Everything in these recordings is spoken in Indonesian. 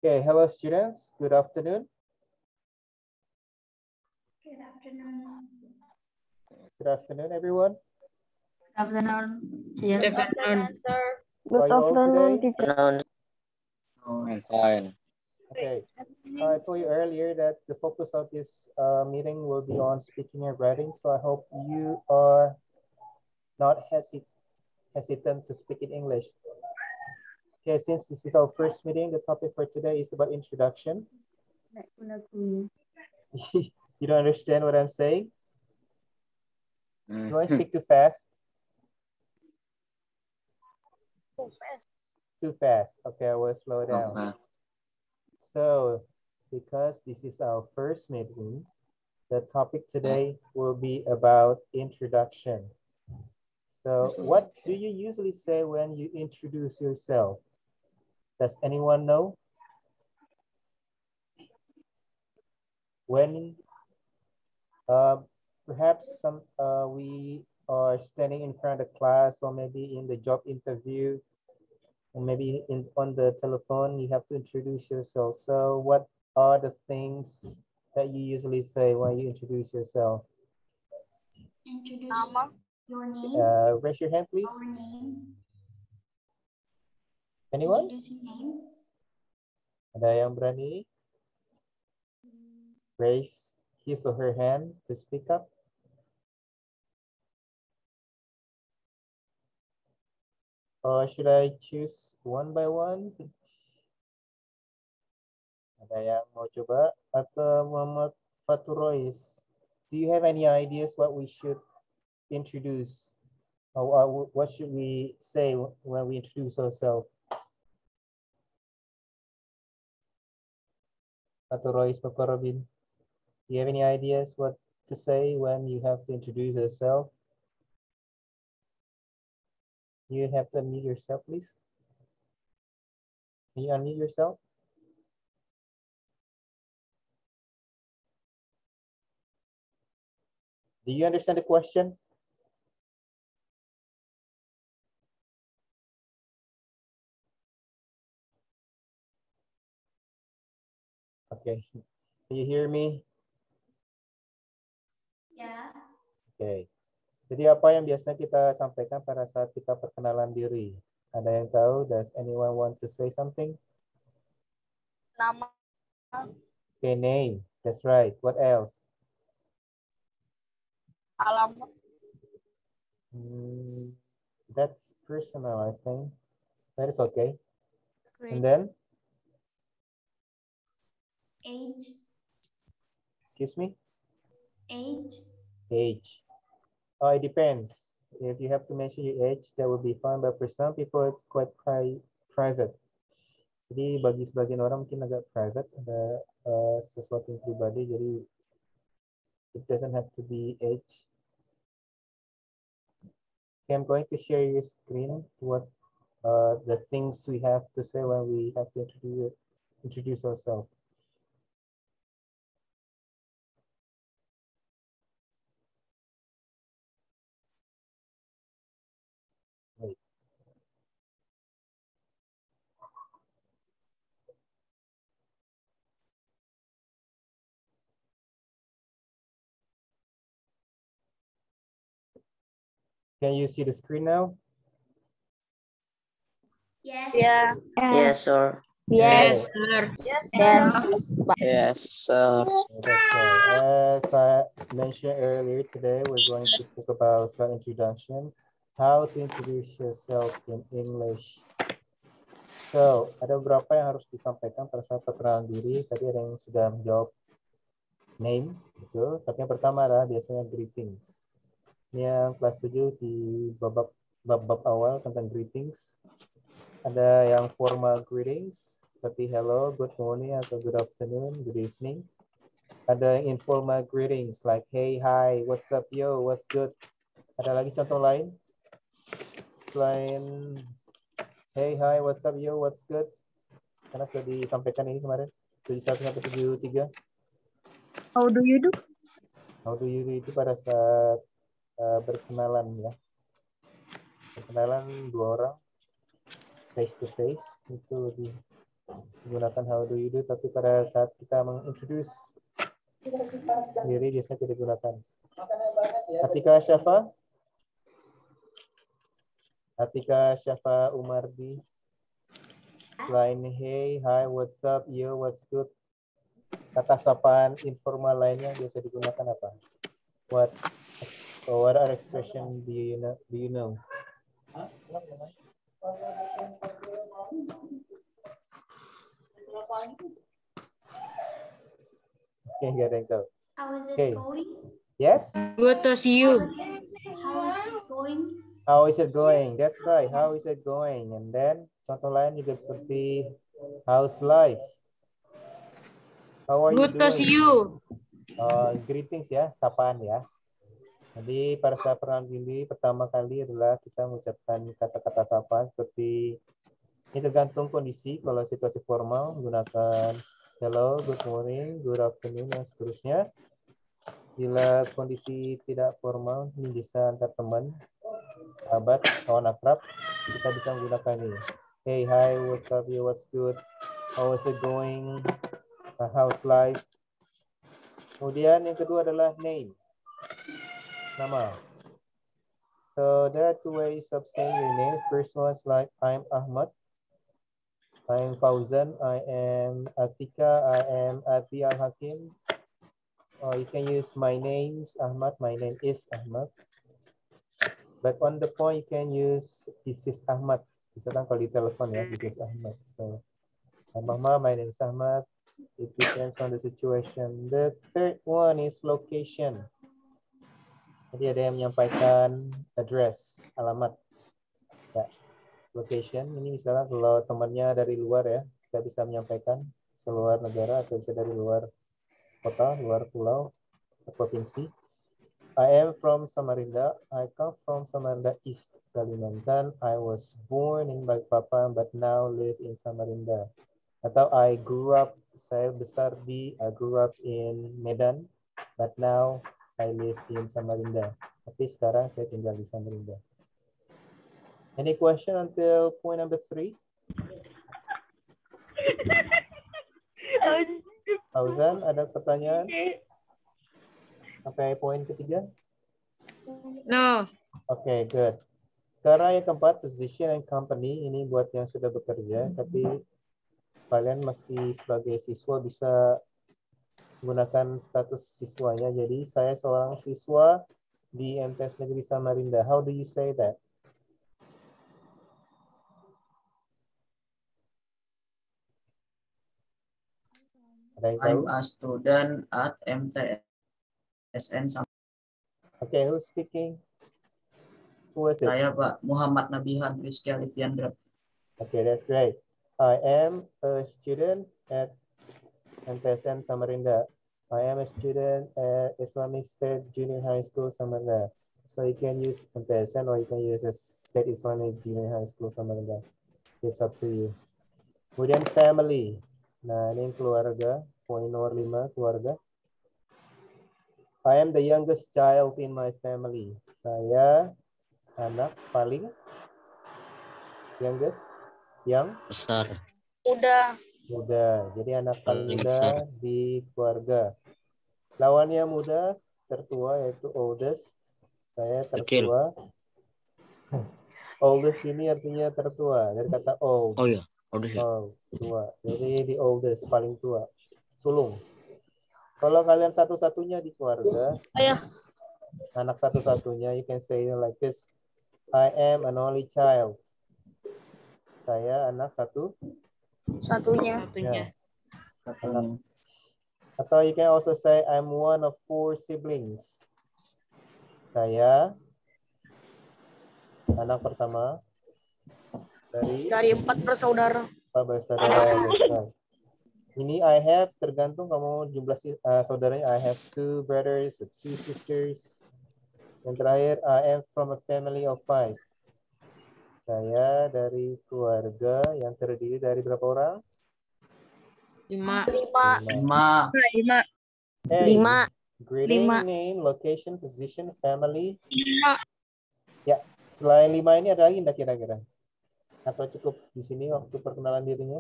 Okay, hello students. Good afternoon. Good afternoon. Good afternoon, everyone. Good afternoon. Good afternoon, sir. How are you all today? Oh, I'm fine. Okay. I told you earlier that the focus of this meeting will be on speaking and writing. So I hope you are not hesitant to speak in English. Okay, since this is our first meeting, the topic for today is about introduction. You don't understand what I'm saying? Do I speak too fast? Too fast. Okay, I will slow down. So, because this is our first meeting, the topic today will be about introduction. So, what do you usually say when you introduce yourself? Does anyone know? When perhaps we are standing in front of class, or maybe in the job interview, and maybe on the telephone, you have to introduce yourself. So what are the things that you usually say when you introduce yourself? Introduce your name. Raise your hand, please. Our name. Anyone? Introduce your name. Ada yang berani raise his or her hand to speak up? Or should I choose one by one? Ada yang mau coba? Atau Muhammad Faturois? Do you have any ideas what we should introduce? Or what should we say when we introduce ourselves? Faturois, Papa Robin? Do you have any ideas what to say when you have to introduce yourself? You have to unmute yourself, please. Can you unmute yourself? Do you understand the question? Okay. Can you hear me? Ya. Okay. Jadi apa yang biasa kita sampaikan pada saat kita perkenalan diri? Ada yang tahu? Does anyone want to say something? Nama. Okay, name. That's right. What else? Alamat. That's personal, I think. That is okay. Great. And then? Age. Excuse me? Age. Age. Oh, it depends. If you have to mention your age, that would be fine. But for some people, it's quite private. Jadi bagi sebagian orang mungkin agak private, ada sesuatu yang pribadi. Jadi it doesn't have to be age. Okay, I'm going to share your screen. What the things we have to say when we have to introduce ourselves. Wait. Can you see the screen now? Yes. Yeah. Yes, sir. Yes, sir. Yes. Yes, sir. That's right. As I mentioned earlier, today we're going to talk about introduction, how to introduce yourself in English. So, ada beberapa yang harus disampaikan pada saat perkenalan diri. Tadi ada yang sudah menjawab name, betul. Tapi yang pertama adalah biasanya greetings. Ini yang kelas 7 di bab awal tentang greetings. Ada yang formal greetings, seperti hello, good morning, atau good afternoon, good evening. Ada informal greetings like hey, hi, what's up, yo, what's good. Ada lagi contoh lain? Selain hey, hi, what's up, yo, what's good. Karena sudah disampaikan ini kemarin. 71 sampai 73. How do you do? How do you do itu pada saat berkenalan ya. Berkenalan dua orang face to face itu lebih Gunakan how do you do, tapi pada saat kita mengintroduce diri biasanya tidak digunakan. Atika Syafa Umardi. Selain hey, hi, what's up, yo, what's good. Kata sapaan informal lainnya biasa digunakan apa? What are expression do you know? Oke, nggak ada yang tahu. How is it Okay. going? Yes? Good to see you. How is it going? How is it going? That's right. How is it going? And then contoh lain juga seperti how's life? How are Good you to doing? see you. Greetings ya, sapaan ya. Jadi pada saat perkenalan diri pertama kali adalah kita mengucapkan kata-kata sapaan seperti ini tergantung kondisi. Kalau situasi formal menggunakan hello, good morning, good afternoon, dan seterusnya. Bila kondisi tidak formal, ini bisa antar teman, sahabat, kawan akrab, kita bisa menggunakan ini. Hey, hi, what's up, you, what's good, how is it going, how's life. Kemudian yang kedua adalah name, nama. So there are two ways of saying your name. First one is like I'm Ahmad, I'm Fauzan, I am Atika, I am Ati Al-Hakim. Or you can use my name's Ahmad, my name is Ahmad. But on the phone you can use this is Ahmad. Misalkan kalau di telepon ya, this is Ahmad. So I'm Ahmad, my name is Ahmad. It depends on the situation. The third one is location. Jadi ada yang menyampaikan address, alamat. Ya. Location ini misalnya kalau temannya dari luar ya, kita bisa menyampaikan seluar negara atau bisa dari luar kota, luar pulau, provinsi. I am from Samarinda. I come from Samarinda East, Kalimantan. I was born in Balikpapan but now live in Samarinda. Atau I grew up, saya besar di, I grew up in Medan, but now I live in Samarinda. Tapi sekarang saya tinggal di Samarinda. Any question until point number 3? Fauzan, ada pertanyaan? Sampai poin ketiga? No. Oke, good. Sekarang yang keempat, position and company. Ini buat yang sudah bekerja, tapi kalian masih sebagai siswa bisa menggunakan status siswanya. Jadi saya seorang siswa di MTS Negeri Samarinda. How do you say that? Ada yang tahu? I'm a student at MTSN. Okay, who's speaking? Who is it? Saya Pak Muhammad Nabihan Rizky Alifiandra. Okay, that's great. I am a student at MTSN Samarinda. I am a student at Islamic State Junior High School Samarinda. So you can use MTSN or you can use a State Islamic Junior High School Samarinda. It's up to you. Kemudian family. Nah, ini keluarga. Poin nomor 5, keluarga. I am the youngest child in my family. Saya anak paling youngest, yang Besar. muda. Jadi anak paling muda di keluarga. Lawannya muda, tertua yaitu oldest. Saya tertua. Oldest ini artinya tertua dari kata old. Oh iya. Oh, tua. Jadi the oldest, paling tua. Sulung. Kalau kalian satu-satunya di keluarga, anak satu-satunya, you can say like this. I am an only child. Saya anak satunya. Anak. Atau you can also say I'm one of 4 siblings. Saya anak pertama dari 4 bersaudara. bersaudara. Ini I have tergantung kamu jumlah saudaranya. I have 2 brothers, 2 sisters. Yang terakhir, I am from a family of 5. Saya dari keluarga yang terdiri dari berapa orang? 5. 5. Hey, greeting, name, location, position, family. Ya, selain 5 ini ada lagi enggak kira-kira? Atau cukup di sini waktu perkenalan dirinya?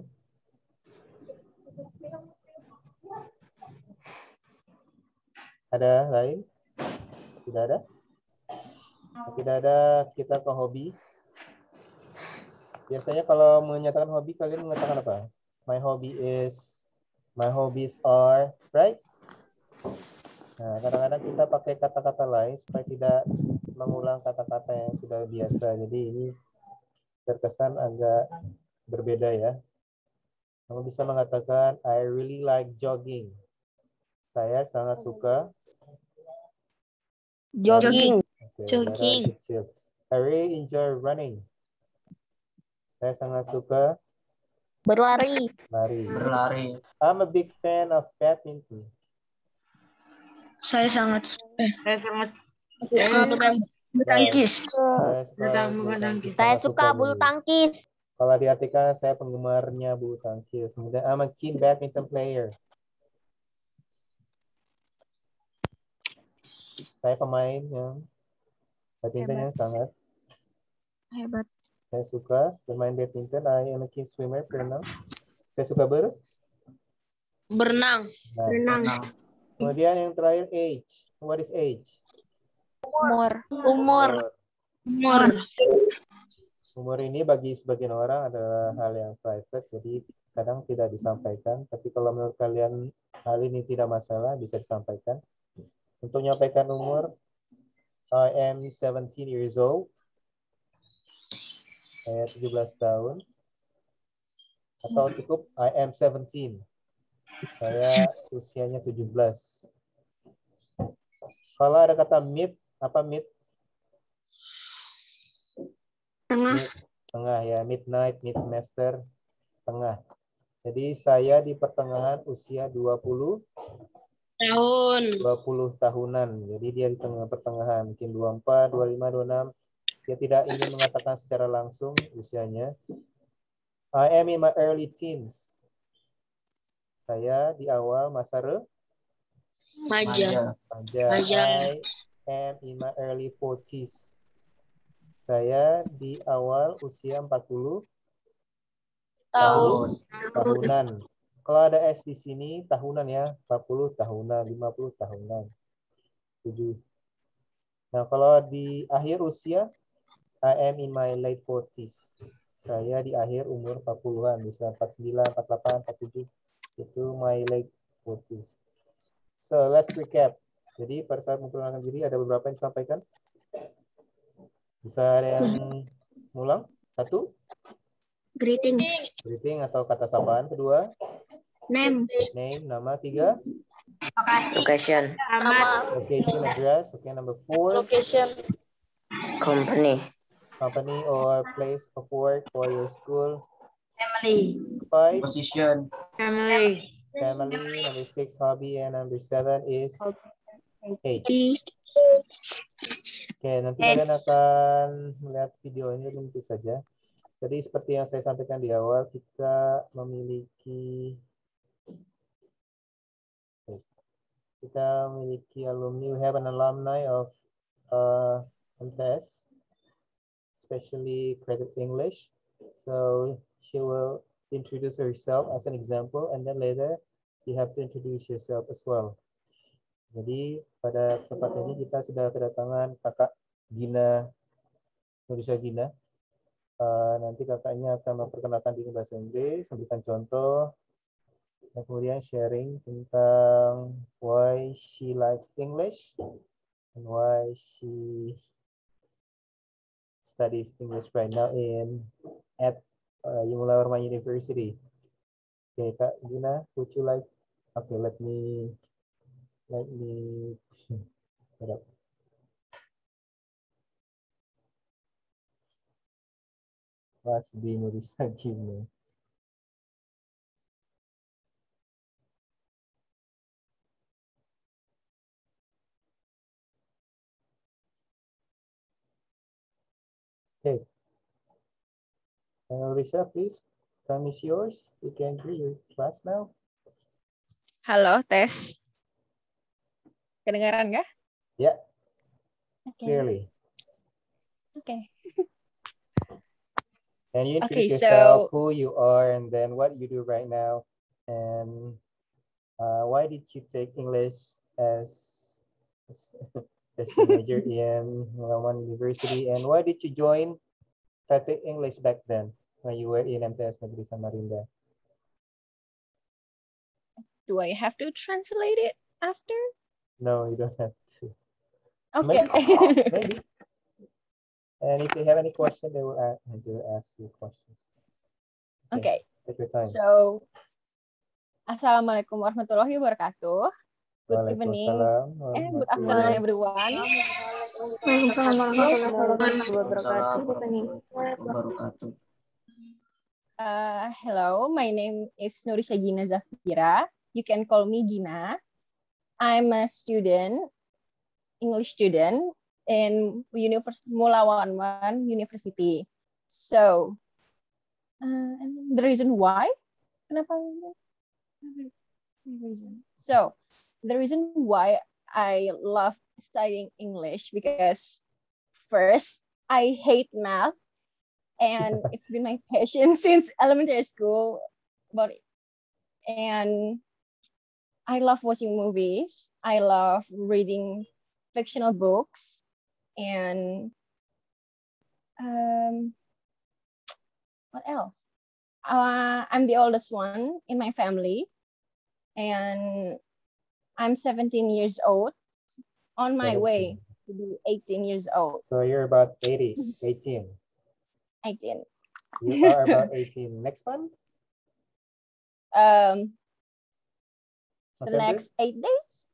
Ada lain? Tidak ada? Tidak ada, kita ke hobi. Biasanya kalau menyatakan hobi, kalian mengatakan apa? My hobbies are, right? Nah, kadang-kadang kita pakai kata-kata lain supaya tidak mengulang kata-kata yang sudah biasa. Jadi ini terkesan agak berbeda ya. Kamu bisa mengatakan, I really like jogging. Saya sangat suka Jogging. okay, Jogging. kecil. I really enjoy running. Saya sangat suka Berlari. lari. Berlari. I'm a big fan of badminton. Saya sangat Saya sangat suka bulu tangkis. Saya suka bulu tangkis. Kalau diartikan saya penggemarnya bulu tangkis. Kemudian I'm a keen badminton player. Saya pemain yang badminton yang sangat Hebat. saya suka bermain badminton. I am a keen swimmer, berenang. Saya suka berenang. Renang. Kemudian yang terakhir age. What is age? Umur. Umur ini bagi sebagian orang adalah hal yang private, jadi kadang tidak disampaikan. Tapi kalau menurut kalian hal ini tidak masalah, bisa disampaikan. Untuk menyampaikan umur, I am 17 years old. Saya 17 tahun. Atau cukup I am 17. Saya usianya 17. Kalau ada kata mid, apa mid? Tengah. Tengah ya, midnight, mid semester, tengah. Jadi saya di pertengahan usia 20 tahunan. Jadi dia di tengah pertengahan, mungkin 24, 25, 26. Dia tidak ingin mengatakan secara langsung usianya. I am in my early teens. Saya di awal masa Remaja. I am in my early 40s. Saya di awal usia 40 tahunan. Kalau ada S di sini, tahunan ya. 40 tahunan, 50 tahunan. 7. Nah, kalau di akhir usia, I am in my late 40s. Saya di akhir umur 40-an. Bisa 49, 48, 47. Itu my late 40s. So, let's recap. Jadi, pada saat memperkenalkan diri, ada beberapa yang disampaikan. Bisa ada yang ngulang? 1. Greetings. Greeting atau kata sapaan. 2. Name. Nama. 3. Location. Location, address. Okay, number 4. Company. Company or place of work or your school. Family. 5. Position. Family. Number 6, hobby. And number 7 is age. Oke, nanti kalian akan melihat video ini nanti saja. Jadi seperti yang saya sampaikan di awal, kita memiliki alumni. We have an alumni of MTS, especially credit English. So she will introduce herself as an example, and then later you have to introduce yourself as well. Jadi pada kesempatan ini kita sudah kedatangan kakak Gina, Nurisa Gina. Nanti kakaknya akan memperkenalkan diri bahasa Inggris, memberikan contoh, dan kemudian sharing tentang why she likes English and why she studies English right now at Yumula Warman University. Okay, Kak Gina, would you like? Okay, let me set up. Mas di Nurisa Gina. Okay. Nurisa, please. Time is yours. You can do your class now. Halo, tes. Kedengaran nggak? Yeah. Okay. Clearly. Okay. And you introduce Okay, yourself, so- who you are, and then what you do right now, And why did you take English as your major in Malawan University? And why did you join Creative English back then when you were in MTS Negeri Samarinda? Do I have to translate it after? No, you don't have to. Okay. Maybe. And if you have any question, they will ask you questions. Okay. Take your time. So, Assalamualaikum warahmatullahi wabarakatuh. Good evening and good afternoon, everyone. Waalaikumsalam warahmatullahi Waalaikumsalam warahmatullahi wabarakatuh. Hello, my name is Nurisha Gina Zafira. You can call me Gina. I'm a student, English student in Mulawan University. So, and the reason why? So, the reason why I love studying English because first, I hate math and it's been my passion since elementary school about it. And I love watching movies. I love reading fictional books and what else? I'm the oldest one in my family and I'm 17 years old on my 17. way to be 18 years old. So you're about 18. 18. You are about 18. Next month? The November? next 8 days.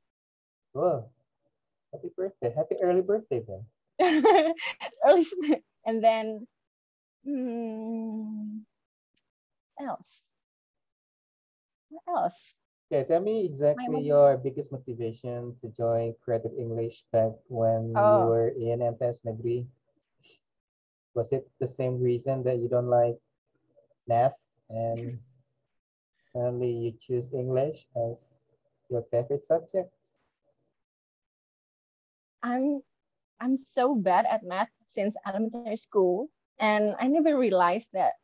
Whoa. Happy birthday. Happy early birthday then. Early, and then what else? Okay, tell me exactly your biggest motivation to join Creative English back when you were in MTS Negeri. Was it the same reason that you don't like math and suddenly you choose English as your favorite subject? I'm so bad at math since elementary school, and I never realized that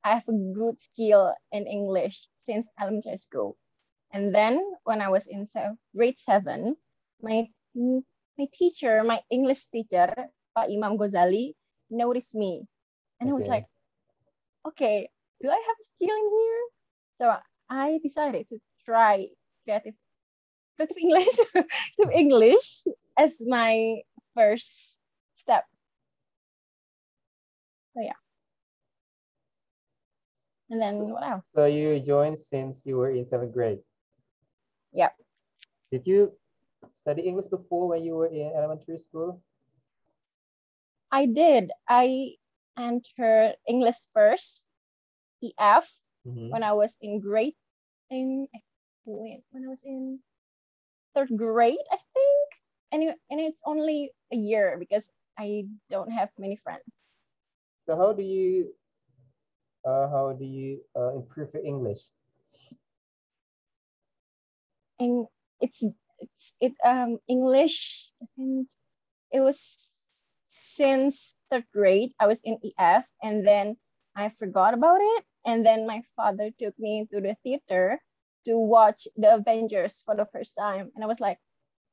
I have a good skill in English since elementary school. And then when I was in grade 7, my teacher, my English teacher, Pak Imam Ghazali, noticed me. And I was like, okay, do I have a skill in here? So I decided to try creative English, to English as my first step. So yeah. And then what else? So you joined since you were in 7th grade? Yeah. Did you study English before when you were in elementary school? I did. I entered English first, EF, when I was in when I was in 3rd grade, I think. And it's only a year because I don't have many friends. So how do you improve your English? English since 3rd grade I was in EF, and then I forgot about it, and then my father took me to the theater to watch the Avengers for the first time, and I was like,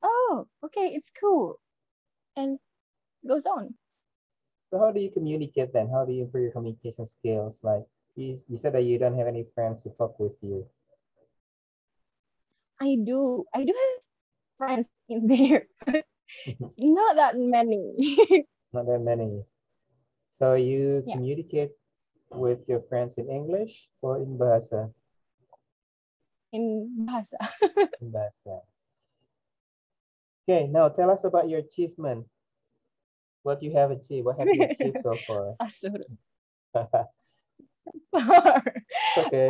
oh, okay, it's cool, and it goes on. So how do you communicate then? How do you improve your communication skills? Like you said that you don't have any friends to talk with you. I do have friends in there, but not that many. Not that many. So you communicate with your friends in English or in Bahasa? In Bahasa. In Bahasa. Okay, now tell us about your achievement. What you have achieved? What have you achieved so far? It's okay.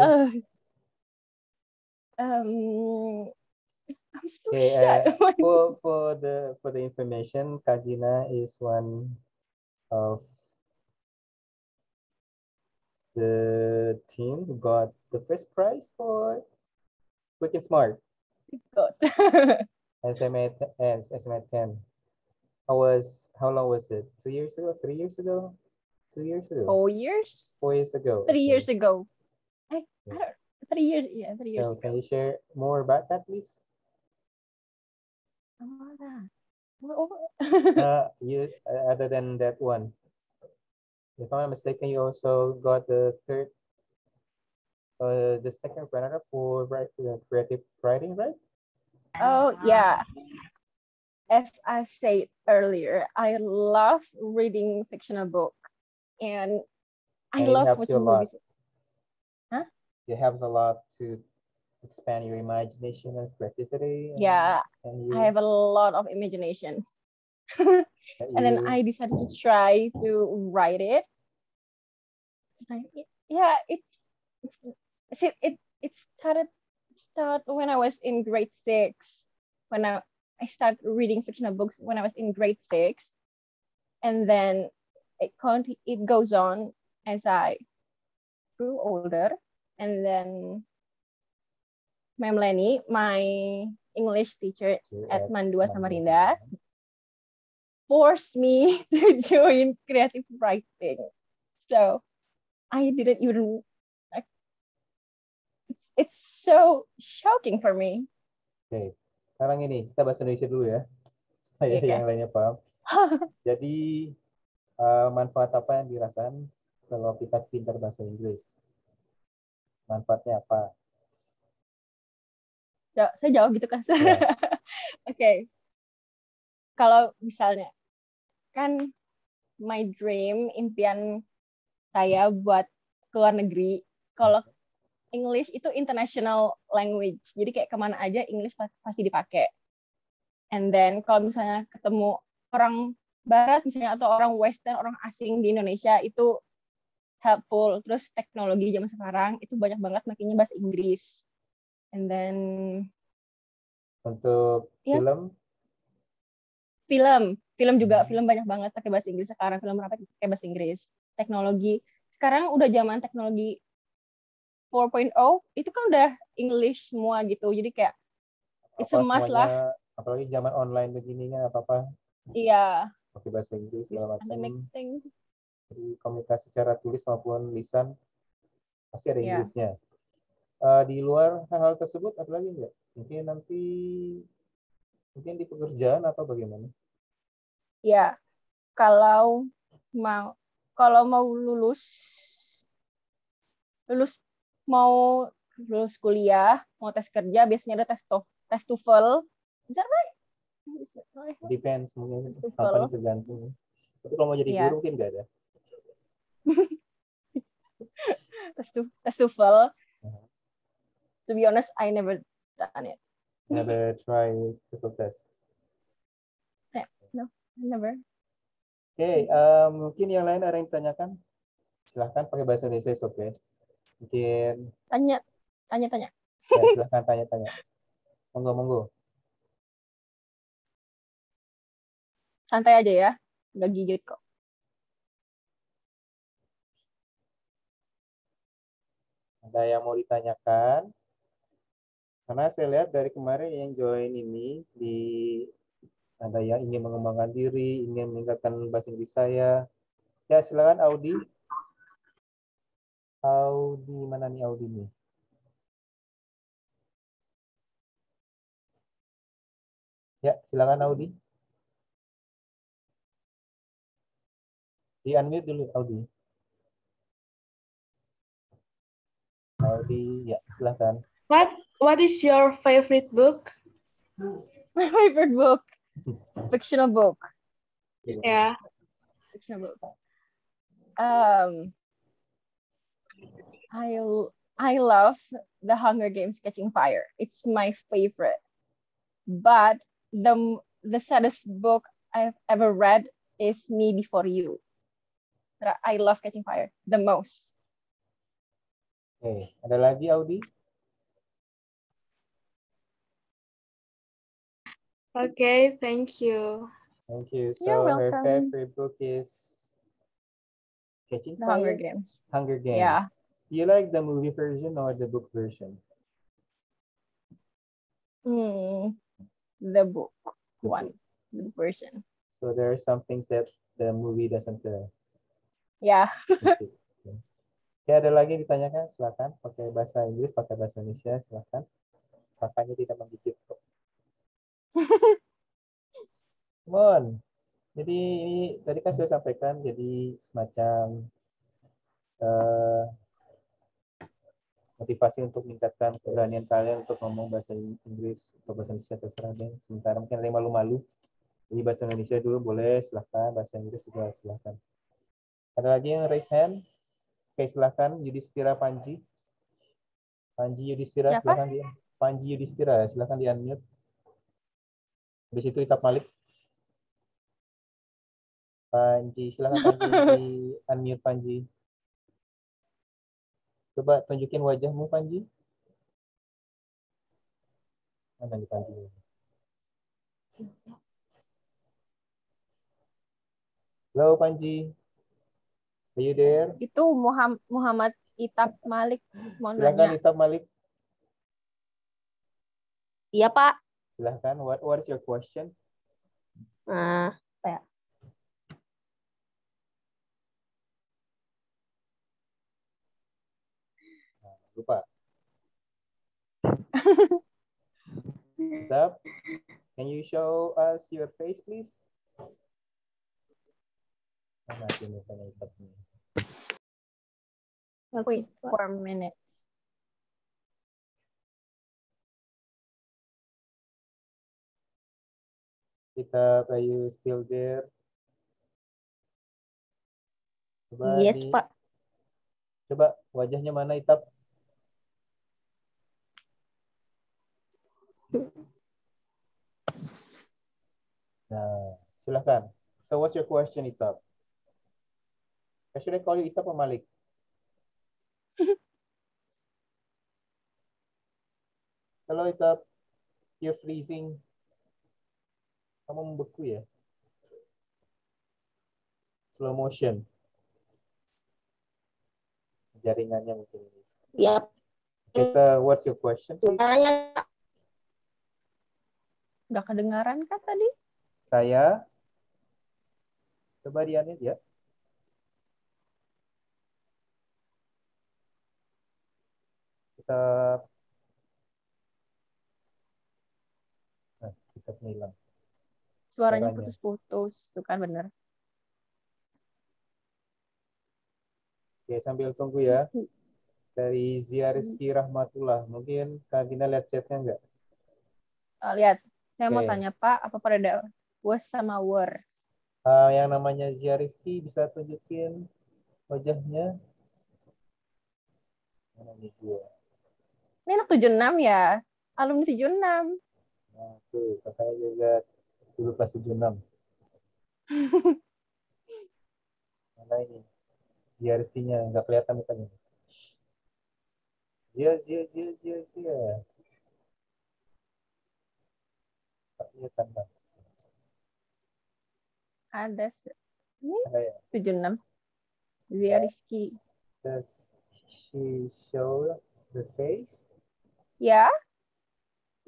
I'm so Okay, shy. for the information, Kagina is one of the team who got the first prize for Quick and Smart. SMA 10. How long was it? 2 years ago? 3 years ago? 2 years ago? 4 years? 4 years ago. 3 years ago. 3 years. Yeah, 3 years So ago. can you share more about that, please? Oh, that. Other than that one, if I'm not mistaken, you also got the second runner for creative writing, right? Oh, yeah. As I said earlier, I love reading fictional book, and I And it love helps you a watching lot. movies. Huh? It helps a lot to expand your imagination and creativity. Yeah, and I have a lot of imagination. that And then you- I decided to try to write it. Yeah, it started when I was in grade 6. When I started reading fictional books when I was in grade 6, and then it goes on as I grew older, and then Ma'am Lenny, my English teacher at Mandua Samarinda, forced me to join creative writing. So I didn't even. It's so shocking for me. Oke, sekarang ini kita bahasa Indonesia dulu ya, supaya Okay. yang lainnya paham. Jadi manfaat apa yang dirasakan kalau kita pintar bahasa Inggris? Manfaatnya apa? Saya jawab gitu kan. Ya. Oke. Kalau misalnya kan my dream, impian saya buat keluar negeri. Kalau English itu international language, jadi kayak kemana aja English pasti dipakai. And then kalau misalnya ketemu orang Barat misalnya atau orang Western, orang asing di Indonesia itu helpful. Terus teknologi zaman sekarang itu banyak banget makanya bahasa Inggris. And then Untuk film juga, film banyak banget pakai bahasa Inggris sekarang, film apa pakai bahasa Inggris. Teknologi sekarang udah zaman teknologi 4.0, itu kan udah English semua gitu, jadi kayak it's a must lah. Apalagi zaman online begini kan apa-apa Iya, pakai bahasa Inggris segala macam. Jadi komunikasi secara tulis maupun lisan pasti ada Inggrisnya. Di luar hal-hal tersebut ada lagi nggak? Mungkin di pekerjaan atau bagaimana? Ya, kalau mau lulus kuliah, mau tes kerja, biasanya ada tes TOEFL. Is that right? Depends, mungkin company tergantung. Tapi kalau mau jadi guru mungkin nggak ada. tes TOEFL. To be honest, I never done it. Never try TOEFL test. No, never. Oke, mungkin yang lain ada yang ditanyakan? Silahkan pakai bahasa Indonesia, oke. Mungkin tanya. Ya, silahkan tanya. Monggo. Santai aja ya, nggak gigit kok. Ada yang mau ditanyakan? Karena saya lihat dari kemarin yang join ini ada yang ingin mengembangkan diri, ingin meningkatkan bahasa Inggris saya. Ya, silakan Audi. Mana nih Audi nih? Ya, silakan Audi. Di unmute dulu Audi. Audi, ya silakan. What is your favorite book? My favorite book, fictional book. Yeah. Fictional book. I love The Hunger Games: Catching Fire. It's my favorite. But the saddest book I've ever read is Me Before You. I love Catching Fire the most. Oke, ada lagi Audi? Okay, thank you. Thank you. You're So her welcome. favorite book is Catching The Fire? Hunger Games. Hunger Games. Yeah. Do you like the movie version or the book version? The book one, the version. So there are some things that the movie doesn't. Yeah. Okay. Ya, ada lagi yang ditanyakan? Silakan. Pakai bahasa Inggris, pakai bahasa Indonesia, silakan. Kakaknya tidak menggigit kok. Come on. Jadi ini tadi kan sudah sampaikan, jadi semacam motivasi untuk meningkatkan keberanian kalian untuk ngomong bahasa Inggris atau bahasa Indonesia terserah deh. Sementara mungkin ada yang malu-malu. Jadi bahasa Indonesia dulu boleh, silahkan. Bahasa Inggris juga silahkan. Ada lagi yang raise hand? Oke, silahkan. Yudhistira Panji. Panji Yudhistira, Siapa? silahkan dia. Panji Yudhistira, silahkan di unmute. Di situ Itap Malik. Panji, silahkan Panji di unmute Panji. Coba tunjukin wajahmu Panji. Mana di Panji? Halo Panji. Are you there? Itu Muhammad Itap Malik mau Silahkan nanya. Itap Malik. Iya, Pak. Silahkan. What is your question? Nah, apa ya? Lupa. Itap, can you show us your face, please? Mana sih mukanya Itap nih? Wait for a minute. Itap, are you still there? Coba Yes, Pak. Coba wajahnya mana Itap? Nah, silahkan. So what's your question, Itap? Should I call you Itap or Malik? Hello Itap, you're freezing. Kamu membeku ya? Slow motion. Jaringannya mungkin. Iya. Okay, so what's your question, please? Suaranya Nggak kedengaran kah tadi? Saya coba dianit ya. Kita hilang. Suaranya Suaranya. putus-putus. Tuh kan bener. Oke, sambil tunggu ya. Dari Zia Rizky Rahmatullah. Mungkin Kak Gina lihat chatnya enggak? Lihat, saya mau Oke. tanya Pak, apa pada was sama were? Yang namanya Zia Rizky bisa tunjukin wajahnya. Mana nih Zia? Ini anak 76 ya? Alumni 76. Nah, tuh, kakaknya juga dulu kelas 76. Mana ini? Zia Rizky-nya, nggak kelihatan mukanya. Zia. Tak kelihatan, Bang. Ada. Ini Ada ya? 76. Zia Rizky. Does she show the face? Ya?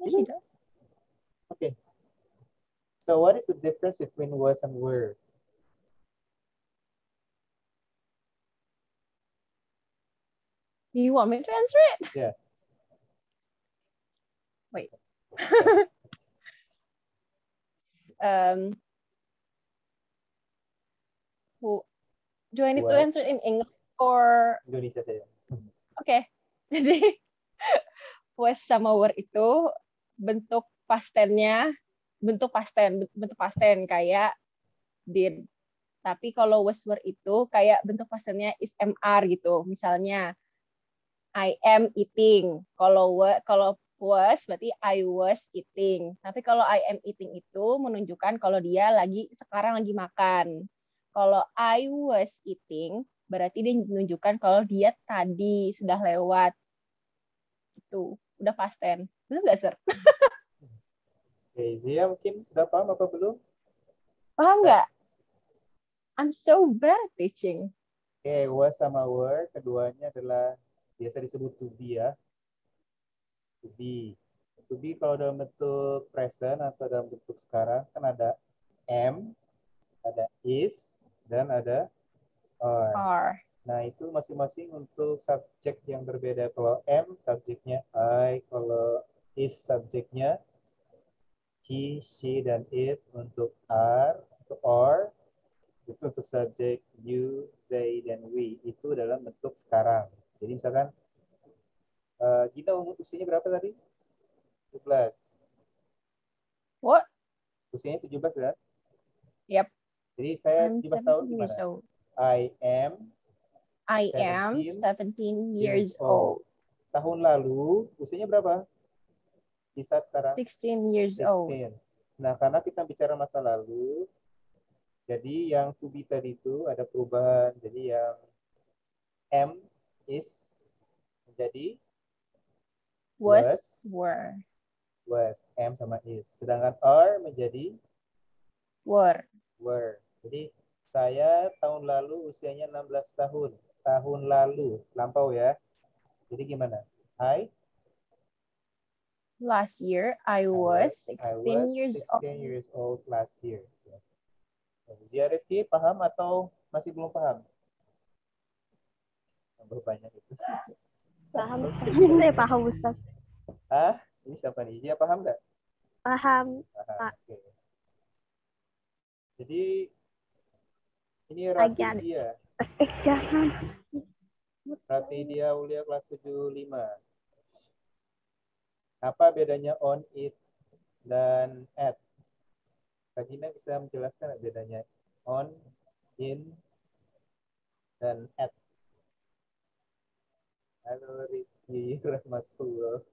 Ini she does. Okay. So what is the difference between was and were? Do you want me to answer it? Yeah. Wait. Do I need to answer in English or Indonesia saja. Okay. Jadi was sama were itu bentuk past tense kayak did. Tapi kalau was were itu kayak bentuk past tense-nya is MR gitu. Misalnya I am eating. Kalau was berarti I was eating. Tapi kalau I am eating itu menunjukkan kalau dia sekarang lagi makan. Kalau I was eating berarti dia menunjukkan kalau dia tadi sudah lewat. Itu udah past tense. Benar nggak, Sir? Oke, Zia mungkin sudah paham apa belum? Paham nggak? I'm so bad at teaching. Oke, was sama were, keduanya adalah biasa disebut to be ya. To be. To be kalau dalam bentuk present atau dalam bentuk sekarang kan ada am, ada is, dan ada are. Nah, itu masing-masing untuk subjek yang berbeda. Kalau M, subjeknya I. Kalau is, subjeknya he, she, dan it. Untuk R, untuk or, itu untuk subjek you, they, dan we. Itu dalam bentuk sekarang. Jadi misalkan, Gina usianya berapa tadi? 17. What? Usianya 17 ya? Yep. Jadi saya I'm 17 tahun 17 years gimana? old. I am I am 17 years old. Tahun lalu usianya berapa? Di saat sekarang 16 years old. 16. Nah, karena kita bicara masa lalu, jadi yang to be tadi itu ada perubahan. Jadi yang am is menjadi Was, were, am sama is. Sedangkan are menjadi were. Jadi saya tahun lalu usianya 16 tahun. Tahun lalu, lampau ya. Jadi gimana? Last year, I was 16 years 16 old. years old last year. Zia Rizky paham atau masih belum paham? Tambah banyak itu. Paham, Ustaz. Saya paham, Ustaz. Ini siapa nih? Zia paham nggak? Paham. Paham. Oke. Jadi ini Rati Ajan. dia. Jangan. Rati dia Ulia kelas 75. Apa bedanya on, it, dan at? Kak Gina bisa menjelaskan bedanya on, in, dan at? Halo Rizky Rahmatullah.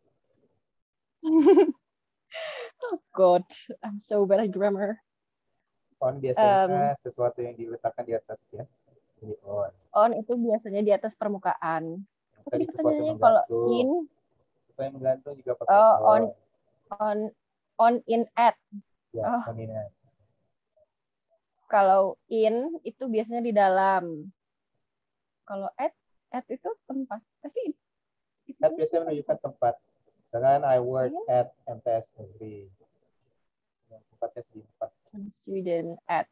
Oh God, I'm so bad at grammar. On biasanya sesuatu yang diletakkan di atas ya. Jadi on. On itu biasanya di atas permukaan. Tadi Tadi sesuatu pertanyaannya yang kalau menggantung. in, Sesuatu yang menggantung juga pakai on. on, in, at. Ya, Oh. on, in, at. Kalau in itu biasanya di dalam. Kalau at itu tempat. Tapi At biasanya menunjukkan tempat. Misalkan I work at MTS Negeri. Yang tempatnya di tempat. Sweden at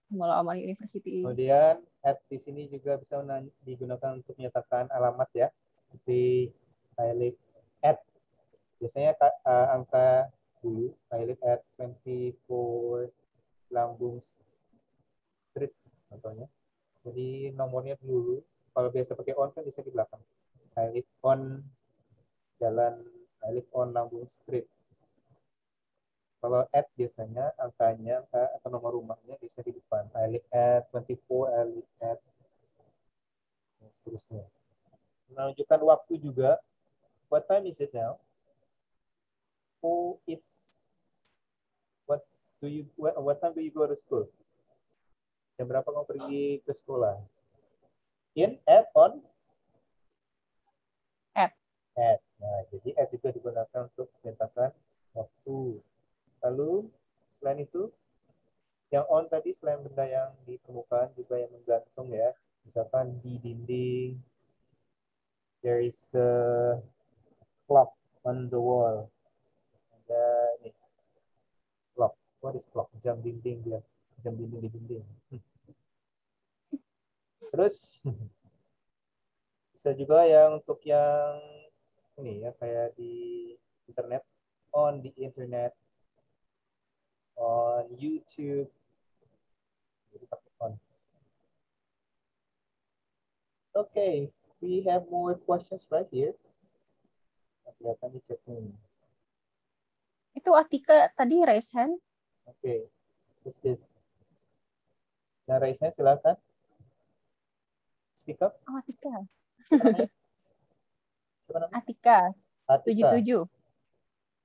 Mulla Omar University. Kemudian at di sini juga bisa digunakan untuk menyatakan alamat ya. Seperti I live at. Biasanya angka dulu. I live at 24 Lambung Street contohnya. Jadi nomornya dulu. Kalau biasa pakai on kan bisa di belakang. I live on jalan, I live on Lambung Street. Kalau at biasanya angkanya atau nomor rumahnya bisa di depan. I live at 24, I live at, dan seterusnya. Menunjukkan waktu juga. What time is it now? Oh, what time do you go to school? Jam berapa kamu pergi ke sekolah? In, at, on? At. Nah, jadi at juga digunakan untuk menyatakan waktu. Lalu, selain itu, yang on tadi selain benda yang di permukaan juga yang menggantung ya. Misalkan di dinding, there is a clock on the wall. Ada nih, clock. What is clock? Jam dinding dia. Jam dinding di dinding. Terus, bisa juga yang untuk yang ini ya, kayak di internet. On the internet. On YouTube. Jadi pakai on. Okay, we have more questions right here. Kelihatan di chat ini. Itu Atika tadi raise hand. Okay, what's this? Yang raise hand silakan. Speak up. Oh, Atika. Siapa namanya? Atika. Atika. 77.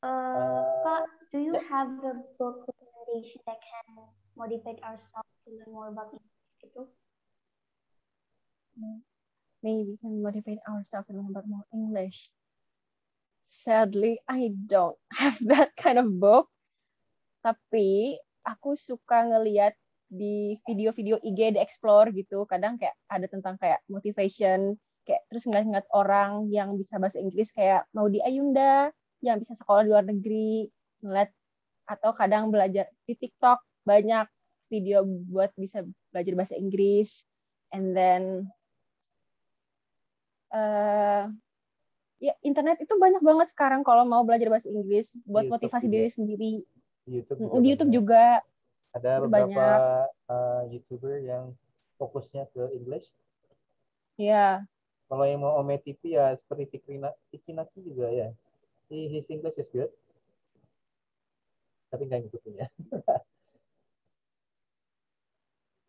Kak, do you have the book recommendation that can motivate ourselves to learn more about English gitu? Maybe we can motivate ourselves to learn about more English. Sadly, I don't have that kind of book. Tapi aku suka ngeliat di video-video IG di Explore gitu. Kadang kayak ada tentang kayak motivation, kayak terus ngeliat orang yang bisa bahasa Inggris kayak Maudy Ayunda, yang bisa sekolah di luar negeri, ngeliat atau kadang belajar di TikTok banyak video buat bisa belajar bahasa Inggris. And then Ya internet itu banyak banget sekarang kalau mau belajar bahasa Inggris buat YouTube motivasi juga. diri sendiri. Di YouTube juga Di YouTube banyak. juga Ada itu beberapa banyak. YouTuber yang fokusnya ke English. Ya, Kalau yang mau Ome TV ya seperti Vicky Naki juga ya. His English is good. Tapi nggak ngikutin ya.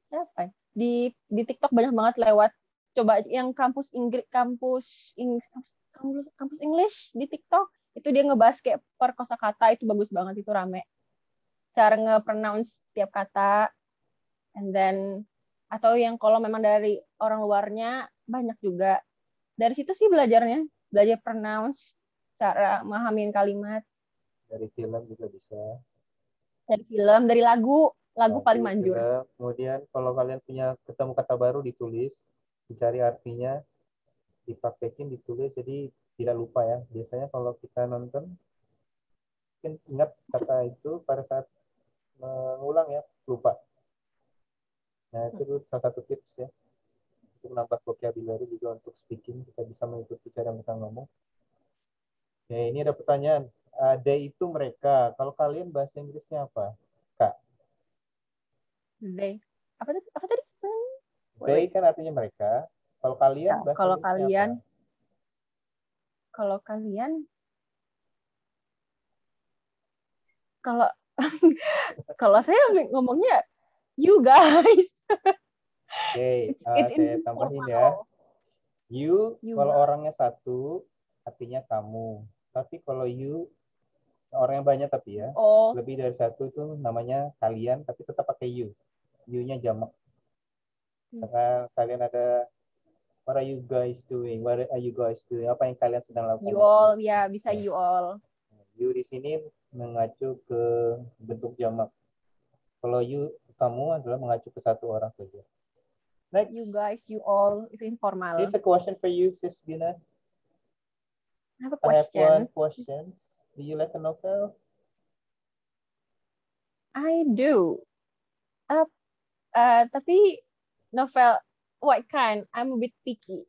siapa ya? Di TikTok banyak banget lewat. Coba yang kampus Inggris, kampus English di TikTok itu dia ngebahas kayak per kosakata, itu bagus banget, itu rame. Cara nge-pronounce setiap kata, and then atau yang kalau memang dari orang luarnya banyak juga. Dari situ sih belajarnya, belajar pronounce, cara memahamin kalimat. Dari film juga bisa. Dari film, dari lagu paling manjur. Film. Kemudian kalau kalian punya ketemu kata baru, ditulis, dicari artinya, dipraktekin, ditulis, jadi tidak lupa ya. Biasanya kalau kita nonton, mungkin ingat kata itu pada saat mengulang ya, lupa. Nah itu salah satu tips ya, untuk menambah vocabulary juga untuk speaking, kita bisa mengikuti cara mereka ngomong. Ya ini ada pertanyaan, they itu mereka, kalau kalian bahasa Inggrisnya apa, Kak? They. Apa tadi? They kan artinya mereka. Kalau kalian bahasa Kalau Inggrisnya kalian, apa? kalau saya ngomongnya you guys. Oke, It's saya tambahin ya. You kalau guys. orangnya satu, artinya kamu. Tapi kalau you orang yang banyak tapi ya, lebih dari satu itu namanya kalian, tapi tetap pakai you. You-nya jamak. Karena kalian ada what are you guys doing? What are you guys doing? Apa yang kalian sedang lakukan? You all, ya bisa you all. You di sini mengacu ke bentuk jamak. Kalau you kamu adalah mengacu ke satu orang saja. Next. You guys, you all, itu informal. Here's a question for you, Sis Gina. I have a question. I have one question. Do you like a novel? I do. Tapi novel what kind? I'm a bit picky.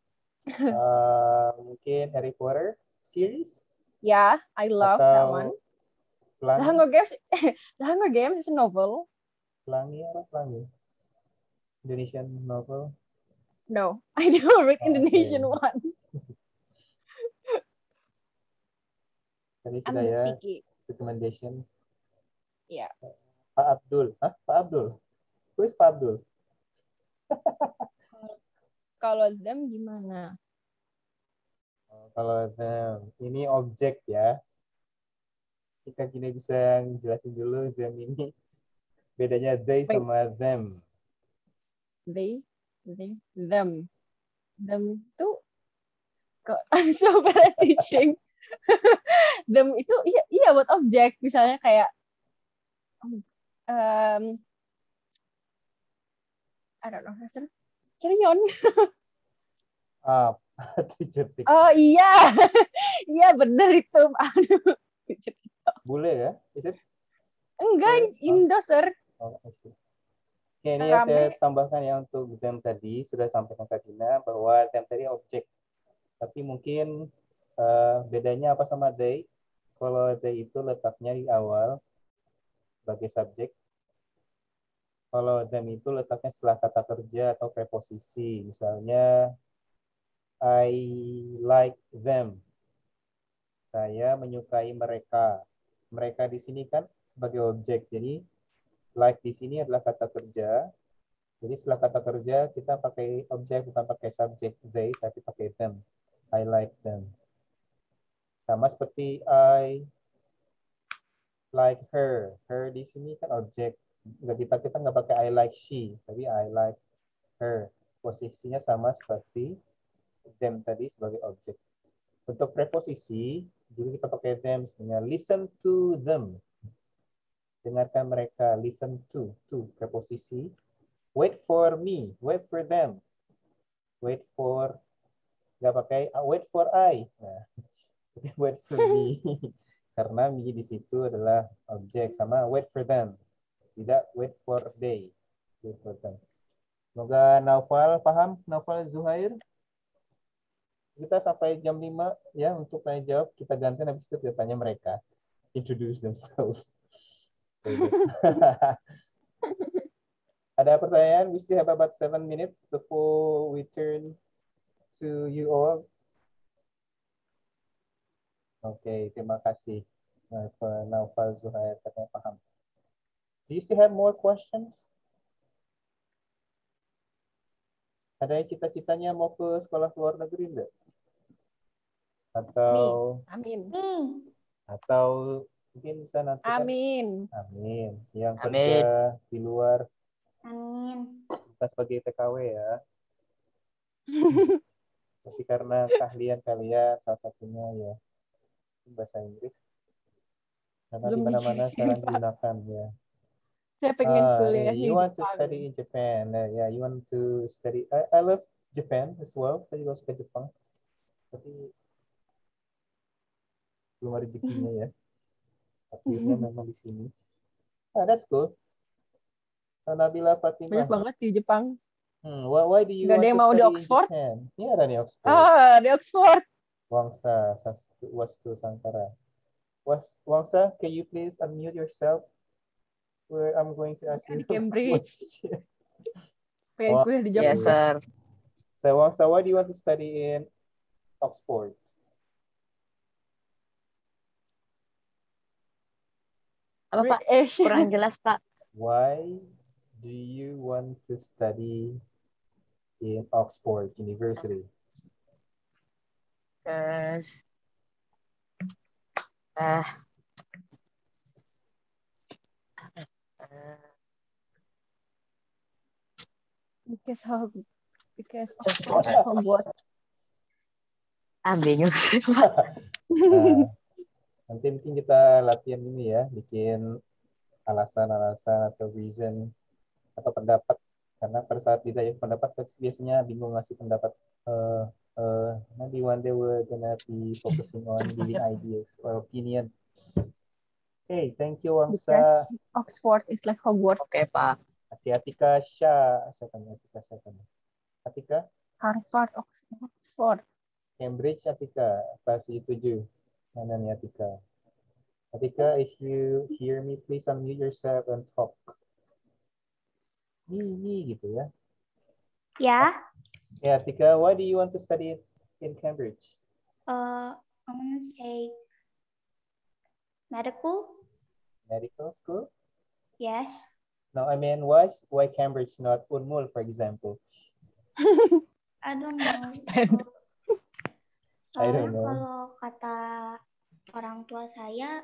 Mungkin Harry Potter series? Yeah, I love that one. Pelangi? The Hunger Games is a novel. Pelangi apa Pelangi? Indonesian novel? No, I don't read Indonesian one. Tadi I'm sudah a bit ya, picky. recommendation. Yeah. Pak Abdul. Hah? Pak Abdul? Who is Pak Abdul? Kalau them gimana? Kalau them, ini objek ya. Kita gini bisa jelasin dulu them ini. Bedanya they sama them. They, them. Them itu, I'm so bad at teaching. Them itu, iya buat objek. Misalnya kayak, I don't know, carry on. Oh iya, iya benar itu. Aduh, bule ya? Is it? Enggak, Indoser. Oke, ini yang saya tambahkan ya untuk them tadi, sudah sampaikan Kak Dina bahwa them tadi objek. Tapi mungkin bedanya apa sama they? Kalau they itu letaknya di awal sebagai subjek. Kalau them itu letaknya setelah kata kerja atau preposisi. Misalnya, I like them. Saya menyukai mereka. Mereka di sini kan sebagai objek. Jadi like di sini adalah kata kerja. Jadi setelah kata kerja kita pakai objek, bukan pakai subjek they, tapi pakai them. I like them. Sama seperti I like her. Her di sini kan objek. Kita nggak pakai I like she, tapi I like her. Posisinya sama seperti them tadi sebagai objek. Untuk preposisi juga kita pakai them. Misalnya listen to them. Dengarkan mereka. Listen to preposisi. Wait for me. Wait for them. Wait for, nggak pakai wait for I. Nah, wait for me. Karena me di situ adalah objek, sama wait for them. Tidak wait for they. Wait for them. Semoga Naufal paham. Naufal Zuhair. kita sampai jam 5 ya untuk tanya jawab. Kita ganti habis itu kita tanya mereka. Introduce themselves. Ada pertanyaan? We still have about 7 minutes before we turn to you all. Oke, terima kasih. Naufal Zuhair, katanya paham. Do you still have more questions? Ada yang cita-citanya mau ke sekolah luar negeri enggak? Atau Amin. atau mungkin bisa nanti kan? Amin. Amin. Yang Amin. kerja di luar Amin. bukan sebagai TKW ya. Tapi karena keahlian kalian salah satunya ya bahasa Inggris. Karena di Belum mana-mana dikirim, sekarang Pak. digunakan ya. Saya pengen kuliah You di want to Jepang. study in Japan. Yeah, you want to study. I love Japan as well. Saya juga suka Jepang. Tapi belum ada rezekinya ya. Akhirnya memang di sini. That's cool. So Nabila Fatimah. Banyak banget di Jepang. Why do you Nggak want ada yang to mau di study in Oxford? Japan? Ini ada nih Oxford. Di Oxford. Wangsa Wastu Sangkara. Wangsa, can you please unmute yourself? Where I'm going to ask you Di Cambridge. question. Pengen kuliah di Yes, Jepang. sir. So Wangsa, why do you want to study in Oxford? Apa Pak? British. Kurang jelas Pak. Why do you want to study in Oxford University? Because Because Oxford is Hogwarts. bingung sih. Nanti mungkin kita latihan ini ya, bikin alasan-alasan atau reason atau pendapat. Karena pada saat kita ya pendapat biasanya bingung ngasih pendapat. Nanti one day we're gonna be focusing on giving ideas or opinion. Okay, thank you Wangsa. Because Oxford is like Hogwarts. Oke Pak. Atika Syah. Atika? Harvard, Oxford. Cambridge Atika, kelas 7. Mana nih Atika? Atika, if you hear me, please unmute yourself and talk. Nih gitu ya. Ya. Yeah, Atika, why do you want to study in Cambridge? I want to take medical. Medical school? Yes. No, I mean, why Cambridge, not Unmul, for example? I don't know. I don't Soalnya know. kalau kata orang tua saya,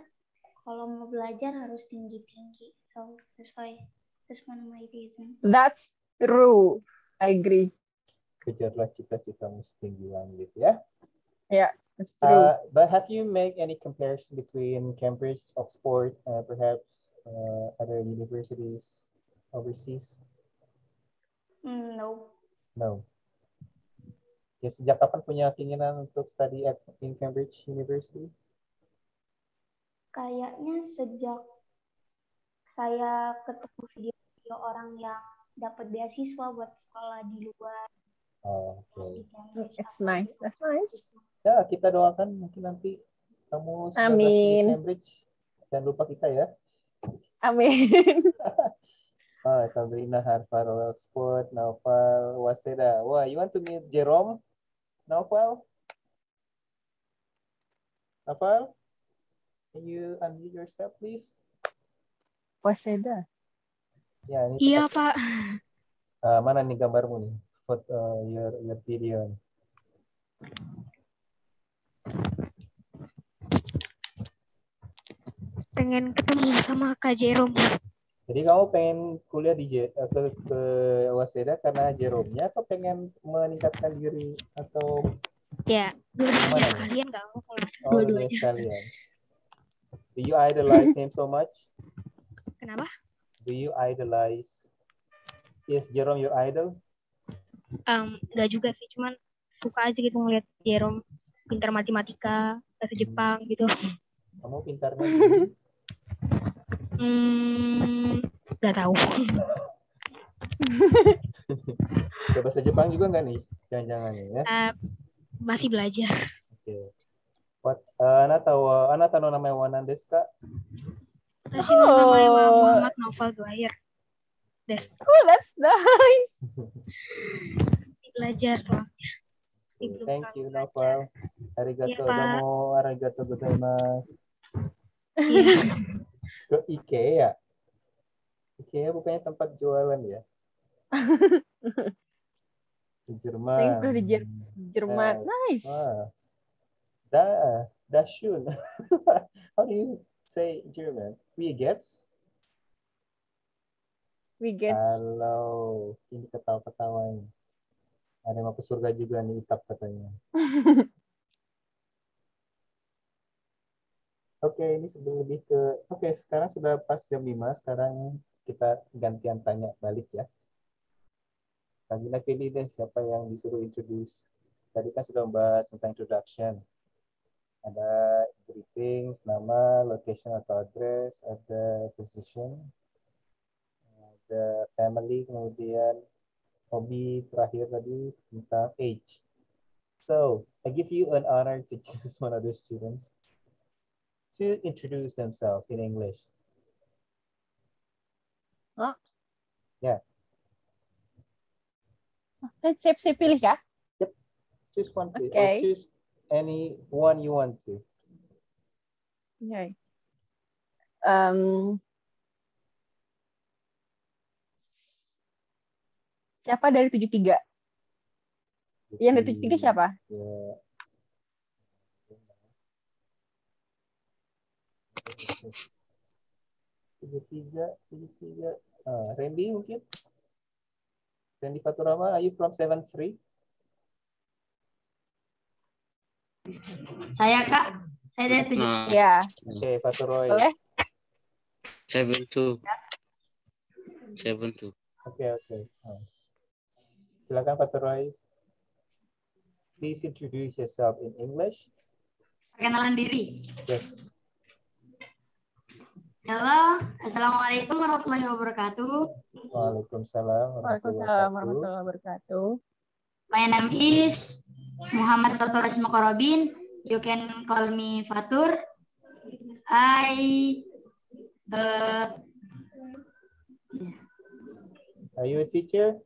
kalau mau belajar harus tinggi-tinggi. So that's why that's one of my reasons. That's true. I agree. Kejarlah cita-citamu setinggi langit ya. Yeah, that's true. But have you made any comparison between Cambridge, Oxford, perhaps other universities overseas? No. No. Ya, sejak kapan punya keinginan untuk study in Cambridge University? Kayaknya sejak saya ketemu video orang yang dapat beasiswa buat sekolah di luar. Oh, okay. It's nice. That's nice. Ya, kita doakan mungkin nanti kamu sudah Amin. di Cambridge. Jangan lupa kita ya. Amin. Sabrina, Harvard, Oxford, Naufal, Waseda. Wah, you want to meet Jerome? Naufal? Naufal? Can you unmute yourself, please? Waseda. Ya, ini Iya, Pak. mana nih gambarmu nih? Foto your video. Pengen ketemu sama Kak Jerome. Jadi kamu pengen kuliah di ke Waseda karena Jerome-nya atau pengen meningkatkan diri atau Ya, dua-duanya Mana? sekalian nggak mau kalau dua dua-duanya. sekalian? Do you idolize him so much? Kenapa? Do you idolize? Is Jerome your idol? Nggak juga sih, cuman suka aja gitu ngeliat Jerome pintar matematika, bahasa Jepang gitu. Kamu pintarnya di? Nggak tahu. Bahasa Jepang juga nggak nih? Jangan-jangan ya? Masih belajar. Okay. What? あなたの名前は何ですか? Tashi no namae wa Muhammad Naufal Zuhair. Des. Oh, that's nice. Belajar soalnya. Okay, thank you, Naufal. Arigato, Iya, Pak. domo, arigato gozaimasu. Iya. Ke IKEA. IKEA bukannya tempat jualan ya? Di Jerman. Thank you, di Jerman. Nice. Das schön. How do you say German? Wie geht's? We get Halo, ini ketawa-ketawa ini. Ada yang mau ke surga juga nih, Itap katanya. Oke, ini sebelum lebih ke... Oke, sekarang sudah pas jam 5. Sekarang kita gantian tanya balik ya. Kagina pilih deh siapa yang disuruh introduce. Tadi kan sudah membahas tentang introduction. Ada greetings, nama, location atau address, ada position, ada family, kemudian hobi, terakhir tadi tentang age. So, I give you an honor to choose one of the students to introduce themselves in English. Huh? Yeah. Saya pilih ya? Yep. Choose one, please. Okay. Or choose any one you want to. Okay. Siapa dari 73? Yang dari 73 siapa? Yeah. Tiga. Randy mungkin? Randy Faturama, are you from 73? Saya Kak, saya dari 7. Nah, Ya. Oke, Faturoy. Boleh? 72. Oke. Silakan Faturoy. Please introduce yourself in English. Perkenalan diri. Yes. Halo, Assalamualaikum warahmatullahi wabarakatuh. Waalaikumsalam Warahmatullahi wabarakatuh. My name is Muhammad Dr. Risma Korobin. You can call me Fatur. Are you a teacher?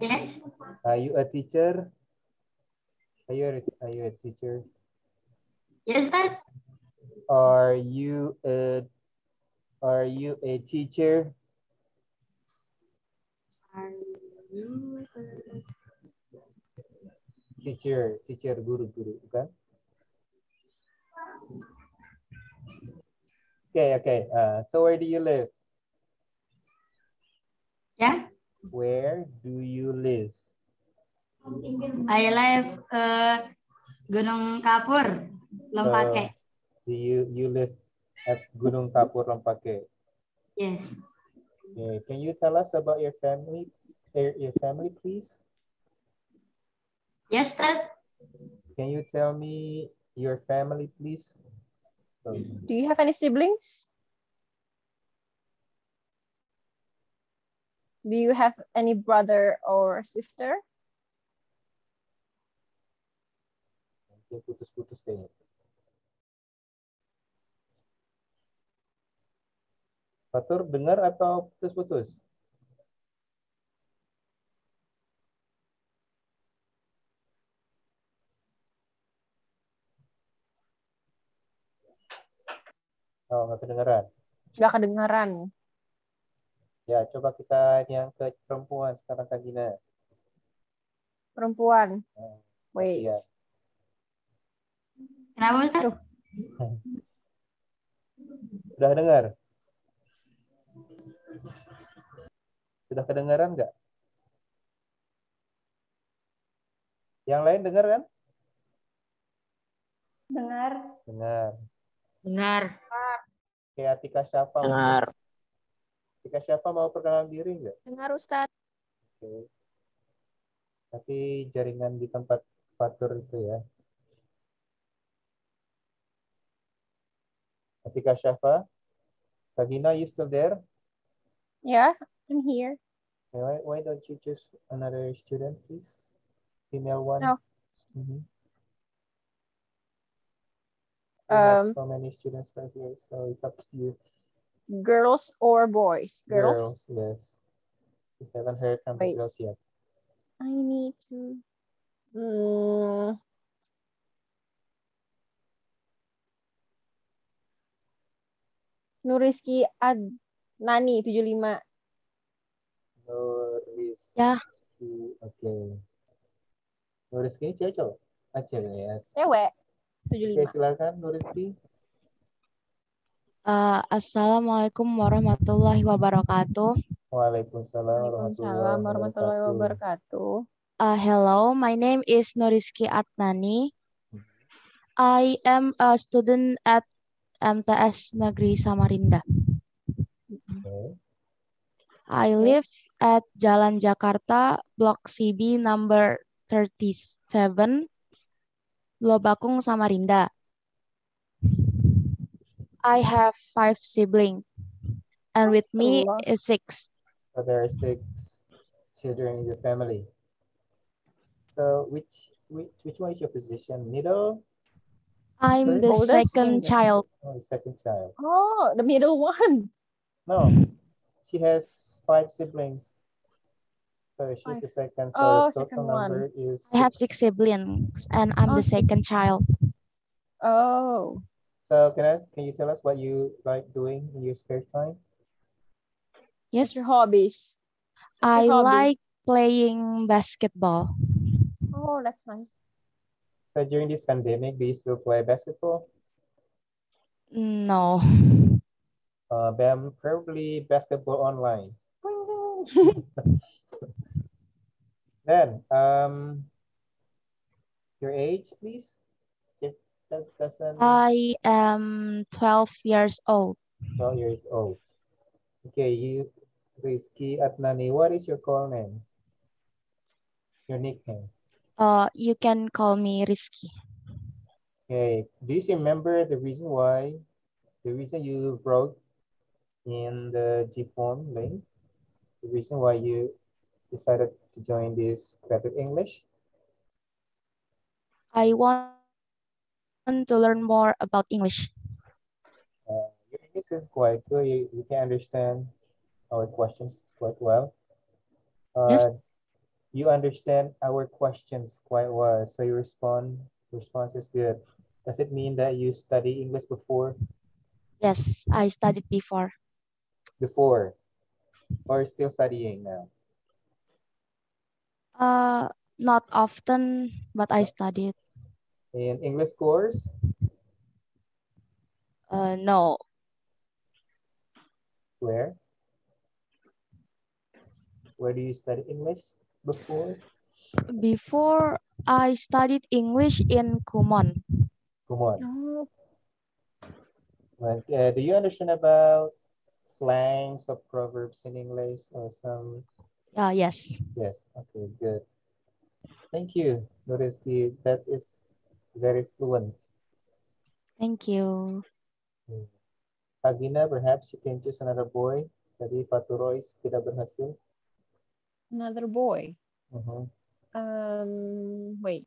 Yes. Are you a teacher? Are you a teacher? Yes, Dad. Are you a teacher? Teacher, guru, bukan? Okay. So where do you live? Yeah. Where do you live? I live Gunung Kapur, Lempake. You live at Gunung Kapur, Lempake. Yes. Okay. Can you tell us about your family? Your family, please. Yes, Dad. Can you tell me your family, please? Do you have any siblings? Do you have any brother or sister? Putus-putus kayaknya. Fatur, dengar atau putus-putus? Oh, nggak kedengeran. Nggak kedengeran. Ya, coba kita yang ke perempuan sekarang, Kak Gina. Perempuan. Wait. Ya. Kenapa, Ustaz? Sudah dengar? Sudah kedengaran nggak? Yang lain dengar kan? Dengar. Dengar. Oke, Atika Syafa. dengar. Atika Syafa mau perkenalan diri nggak? Dengar, Ustaz. Oke. Nanti jaringan di tempat Fatur itu ya. Atika Syafa. Kak Gina, you still there? Yeah, I'm here. Why don't you choose another student, please? female one? No. Mhm. We have Um, so many students right here, so it's up to you. girls or boys? Girls? Girls, yes. We haven't heard from the Wait. girls yet. I need to. Hmm. Nuriski Adnani 75. Nuriski. Ya. Oke. Nuriski ini cewek cowok? Ah, cewek ya. Cewek Oke, 75. silakan Nuriski. Assalamualaikum warahmatullahi wabarakatuh. Waalaikumsalam Waalaikumsalam warahmatullahi wabarakatuh. Hello, my name is Nuriski Adnani. I am a student at MTS Negeri Samarinda. Okay. I live at Jalan Jakarta, Block CB number 37, Lobakung, Samarinda. I have 5 siblings, and with me is 6. So there are 6 children in your family. So which one is your position? Middle? I'm the Oldest? second child. Oh, the second child. Oh, the middle one. No, she has 5 siblings. So she's the second. So Oh, the total second number one. is I have 6 siblings, and I'm Oh, the second child. Oh. So can you tell us what you like doing in your spare time? Yes, What's your hobbies? What's I your hobby? like playing basketball. Oh, that's nice. So during this pandemic, do you still play basketball? No. Probably basketball online. Then, your age, please. If that doesn't. I am 12 years old. 12 years old. Okay, you, Rizky Adnani, what is your call name? Your nickname? You can call me Rizky. Okay, do you remember the reason you wrote in the G-form link, the reason why you decided to join this Creative English? I want to learn more about English. Your English is quite good. You can understand our questions quite well. Yes. You understand our questions quite well, so your response is good. Does it mean that you study English before? Yes, I studied before. Before, or still studying now? Not often, but I studied. In English course? No. Where? Where do you study English before? Before, I studied English in Kumon. Kumon. Oh. Do you understand about slangs or proverbs in English or some? Yes. Yes. Okay, good. Thank you, Nuriski. That is very fluent. Thank you. Agina, perhaps you can choose another boy. Tadi Faturois tidak berhasil. Another boy. Wait.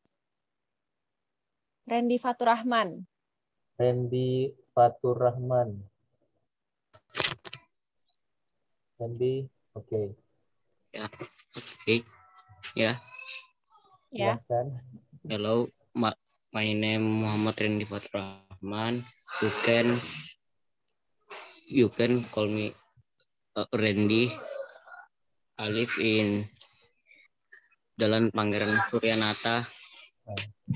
Randy Faturrahman. Randy Faturrahman. Randy, okay. Yeah. Okay. Yeah. Yeah. Silahkan. Hello, my name Muhammad Randy Faturrahman. You can call me Randy. I live in Jalan Pangeran Suryanata.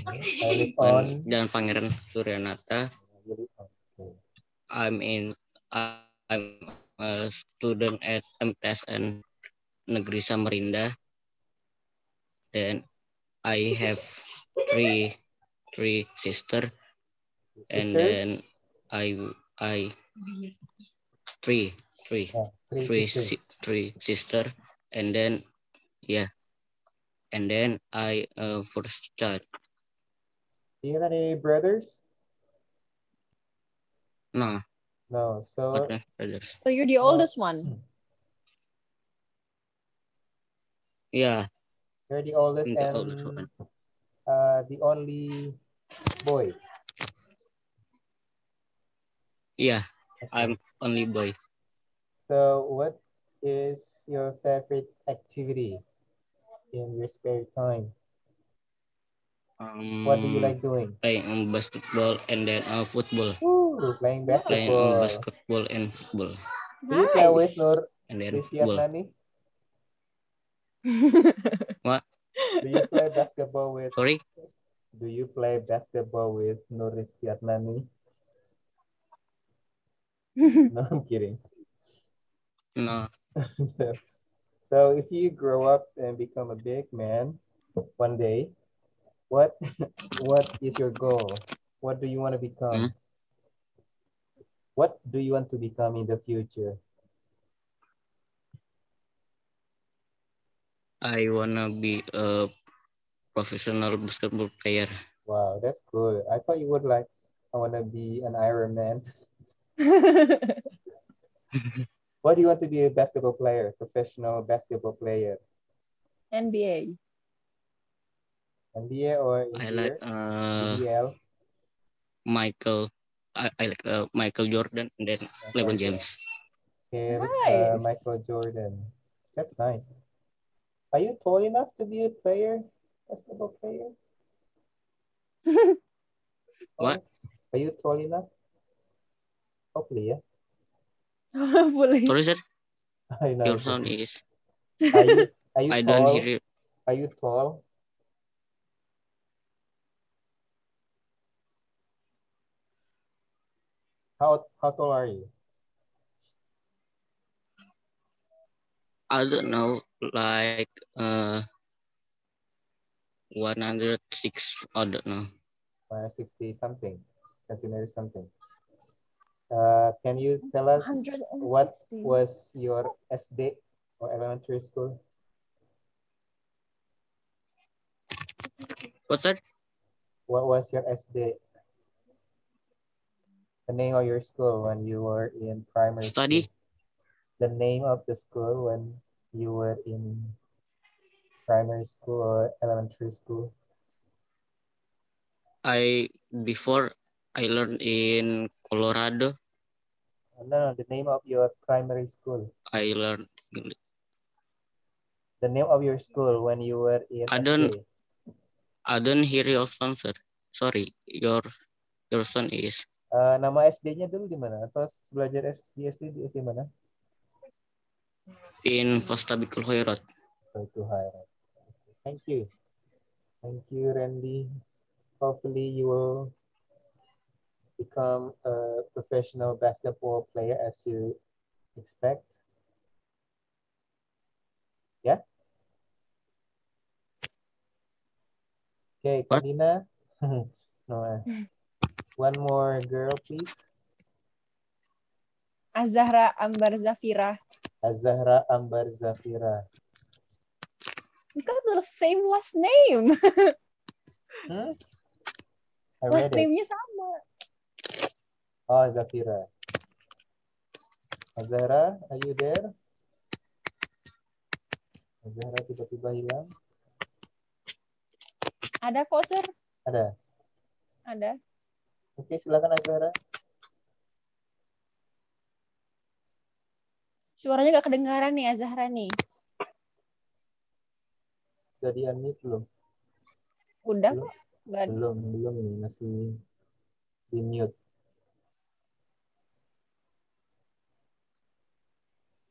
I live on Jalan Pangeran Suryanata. I'm a student at MTSN Negeri Samarinda. Then I have three sisters, and then three sister, and then I first child. Do you have any brothers? No. No. So you're the oldest one. Yeah. You're the oldest The and oldest one. the only boy. Yeah, Okay. I'm only boy. So what is your favorite activity in your spare time? What do you like doing? Playing basketball and then football. Ooh, playing Nice. Playing basketball. basketball and football. Do you play with Nice. Nur And then Rizky football. Adnani? What? Do you play basketball with? Sorry? Do you play basketball with Nur Rizky Adnani? No, I'm kidding. No. So if you grow up and become a big man one day, what is your goal? What do you want to become? What do you want to become in the future? I wanna be a professional basketball player. Wow, that's good. I thought you would like, I want to be an Iron Man. What do you want to be a basketball player, professional basketball player? NBA. NBA or in I here? like BBL? Michael. I like Michael Jordan and then LeBron James. Okay, Nice. Michael Jordan. That's nice. Are you tall enough to be a player, basketball player? What? Are you tall enough? Hopefully, yeah. Hopefully. Sorry, sir. I know. Your sound is. Are you I tall? don't hear you. Are you tall? How tall are you? I don't know, like 106. I don't know. 60 something, centimeters something. Can you tell us 160. what was your SD or elementary school? What's that? What was your SD? The name of your school when you were in primary Study? school? The name of the school when you were in primary school or elementary school? Before I learned in Colorado. No, the name of your primary school. I learned. The name of your school when you were in SD. I don't hear your sound, sir. Sorry, your sound is. Nama SD-nya dulu di mana? Atau belajar di SD mana? In Fastabikul Khairat. Thank you. Thank you, Randy. Hopefully you will become a professional basketball player as you expect. Yeah? Okay, Kadina. No, one more girl, please. Azahra Ambar Zafira. Azahra Ambar Zafira. We got the same last name. Last name-nya sama. Oh, Zafira. Azahra, are you there? Azahra tiba-tiba hilang. Ada kok, sir. Ada? Ada. Oke, silakan Azahra. Suaranya nggak kedengaran nih, Azahra nih. Sudah di-unmute belum? Udah kok. Belum ini masih di mute.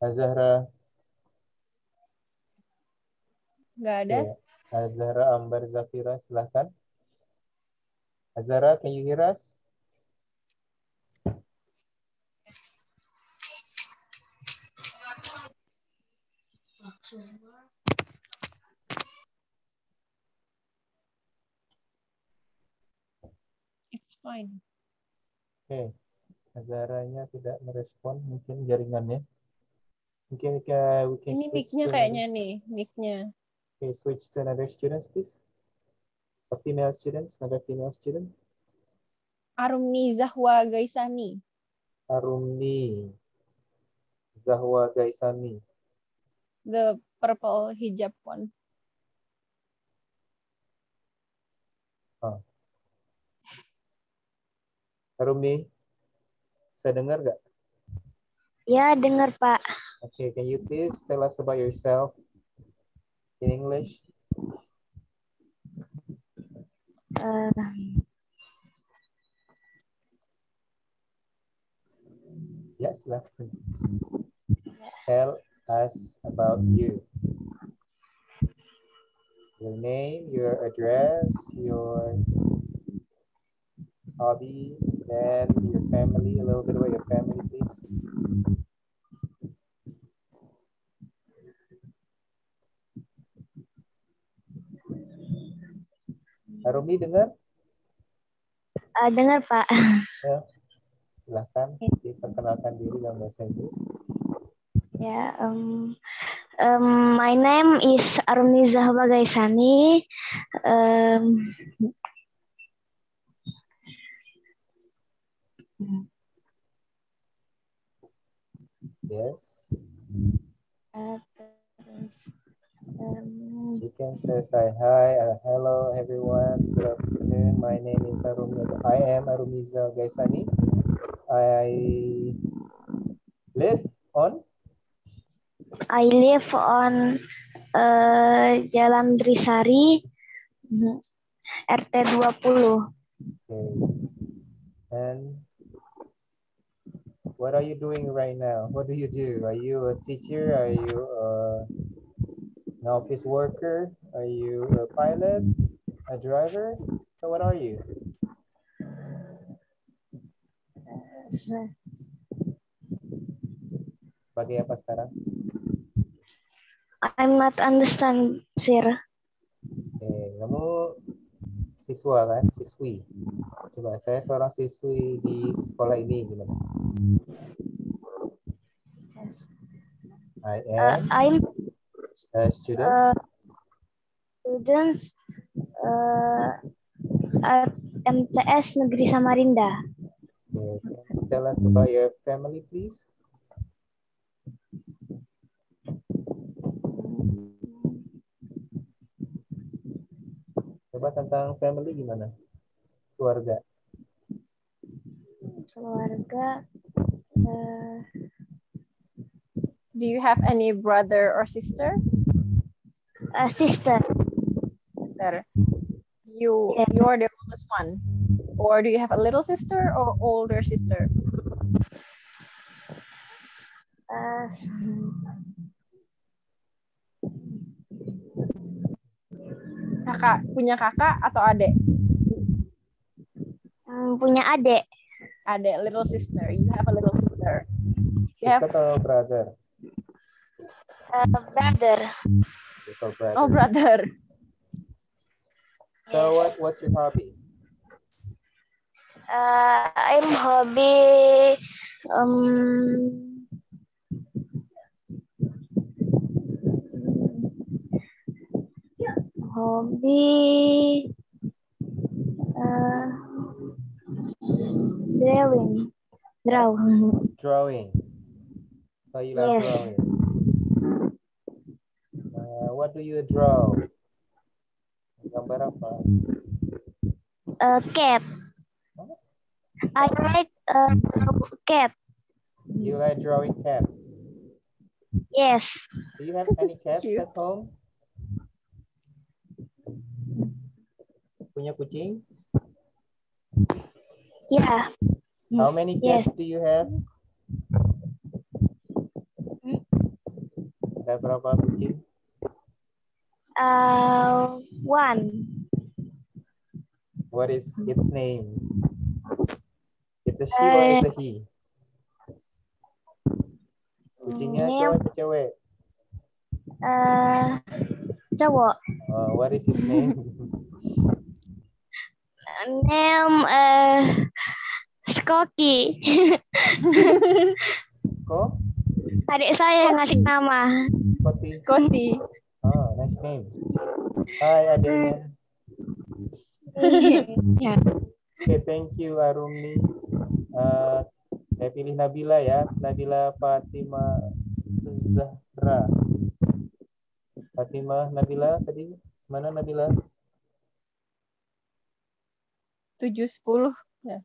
Azahra. Nggak ada. Okay. Azahra Ambar Zafira, silahkan. Azahra, can you hear us? It's fine. Oke, Azahra-nya tidak merespon, mungkin jaringannya. Mungkin we can Ini switch mic-nya to kayaknya nih, mic-nya. Okay, switch to another student, please. A female student, another female student. Arumni Zahwa Gaisani. Arumni Zahwa Gaisani. The purple hijab one. Arumi, saya dengar nggak? Ya, dengar Pak. Okay, can you please tell us about yourself in English? Yes, silahkan. Tell us about you. Your name, your address, your hobby, then your family, a little bit about your family, please. Arumi dengar? Dengar Pak. Ya, silahkan diperkenalkan diri dalam bahasa Inggris. Ya, my name is Arumi Zahba Gaisani. Yes. You can say hi, hello everyone, good afternoon. My name is Arumi. I am Arumiza Gaisani. I live on Jalan Trisari, RT 20. Okay. And what are you doing right now? What do you do? Are you a teacher? Are you an office worker? Are you a pilot? A driver? So what are you? Sebagai apa sekarang? I'm not understand, sir. Okay. Kamu siswa kan? Siswi. Coba saya seorang siswi di sekolah ini gimana? I'm a student. At MTS Negeri Samarinda. Okay. Can you tell us about your family, please? Coba tentang family gimana? Keluarga. Do you have any brother or sister? Sister. Sister. You're the oldest one, or do you have a little sister or older sister? Punya kakak atau adik? Punya adik. Adik, little sister. You have a little sister. Sister atau brother? Brother. Little brother. Oh, brother. So what's your hobby? I'm hobby Drawing. So you like drawing. What do you draw? Gambar apa? Cat. I like cat. You like drawing cats? Yes. Do you have any cats at home? Punya kucing? Yeah. How many cats do you have? Ada berapa kucing? One. What is its name? It's a she or it's a he? Kucingnya cowok atau cewek? Cowok. What is his name? Name Skoki. Sko? Adik saya yang ngasih nama. Scotty. Oh, nice name. Hai adiknya. Okay, thank you Arumi. Saya pilih Nabila ya. Nabila Fatima Zahra. Fatima Nabila tadi mana Nabila? 7:10. Ya.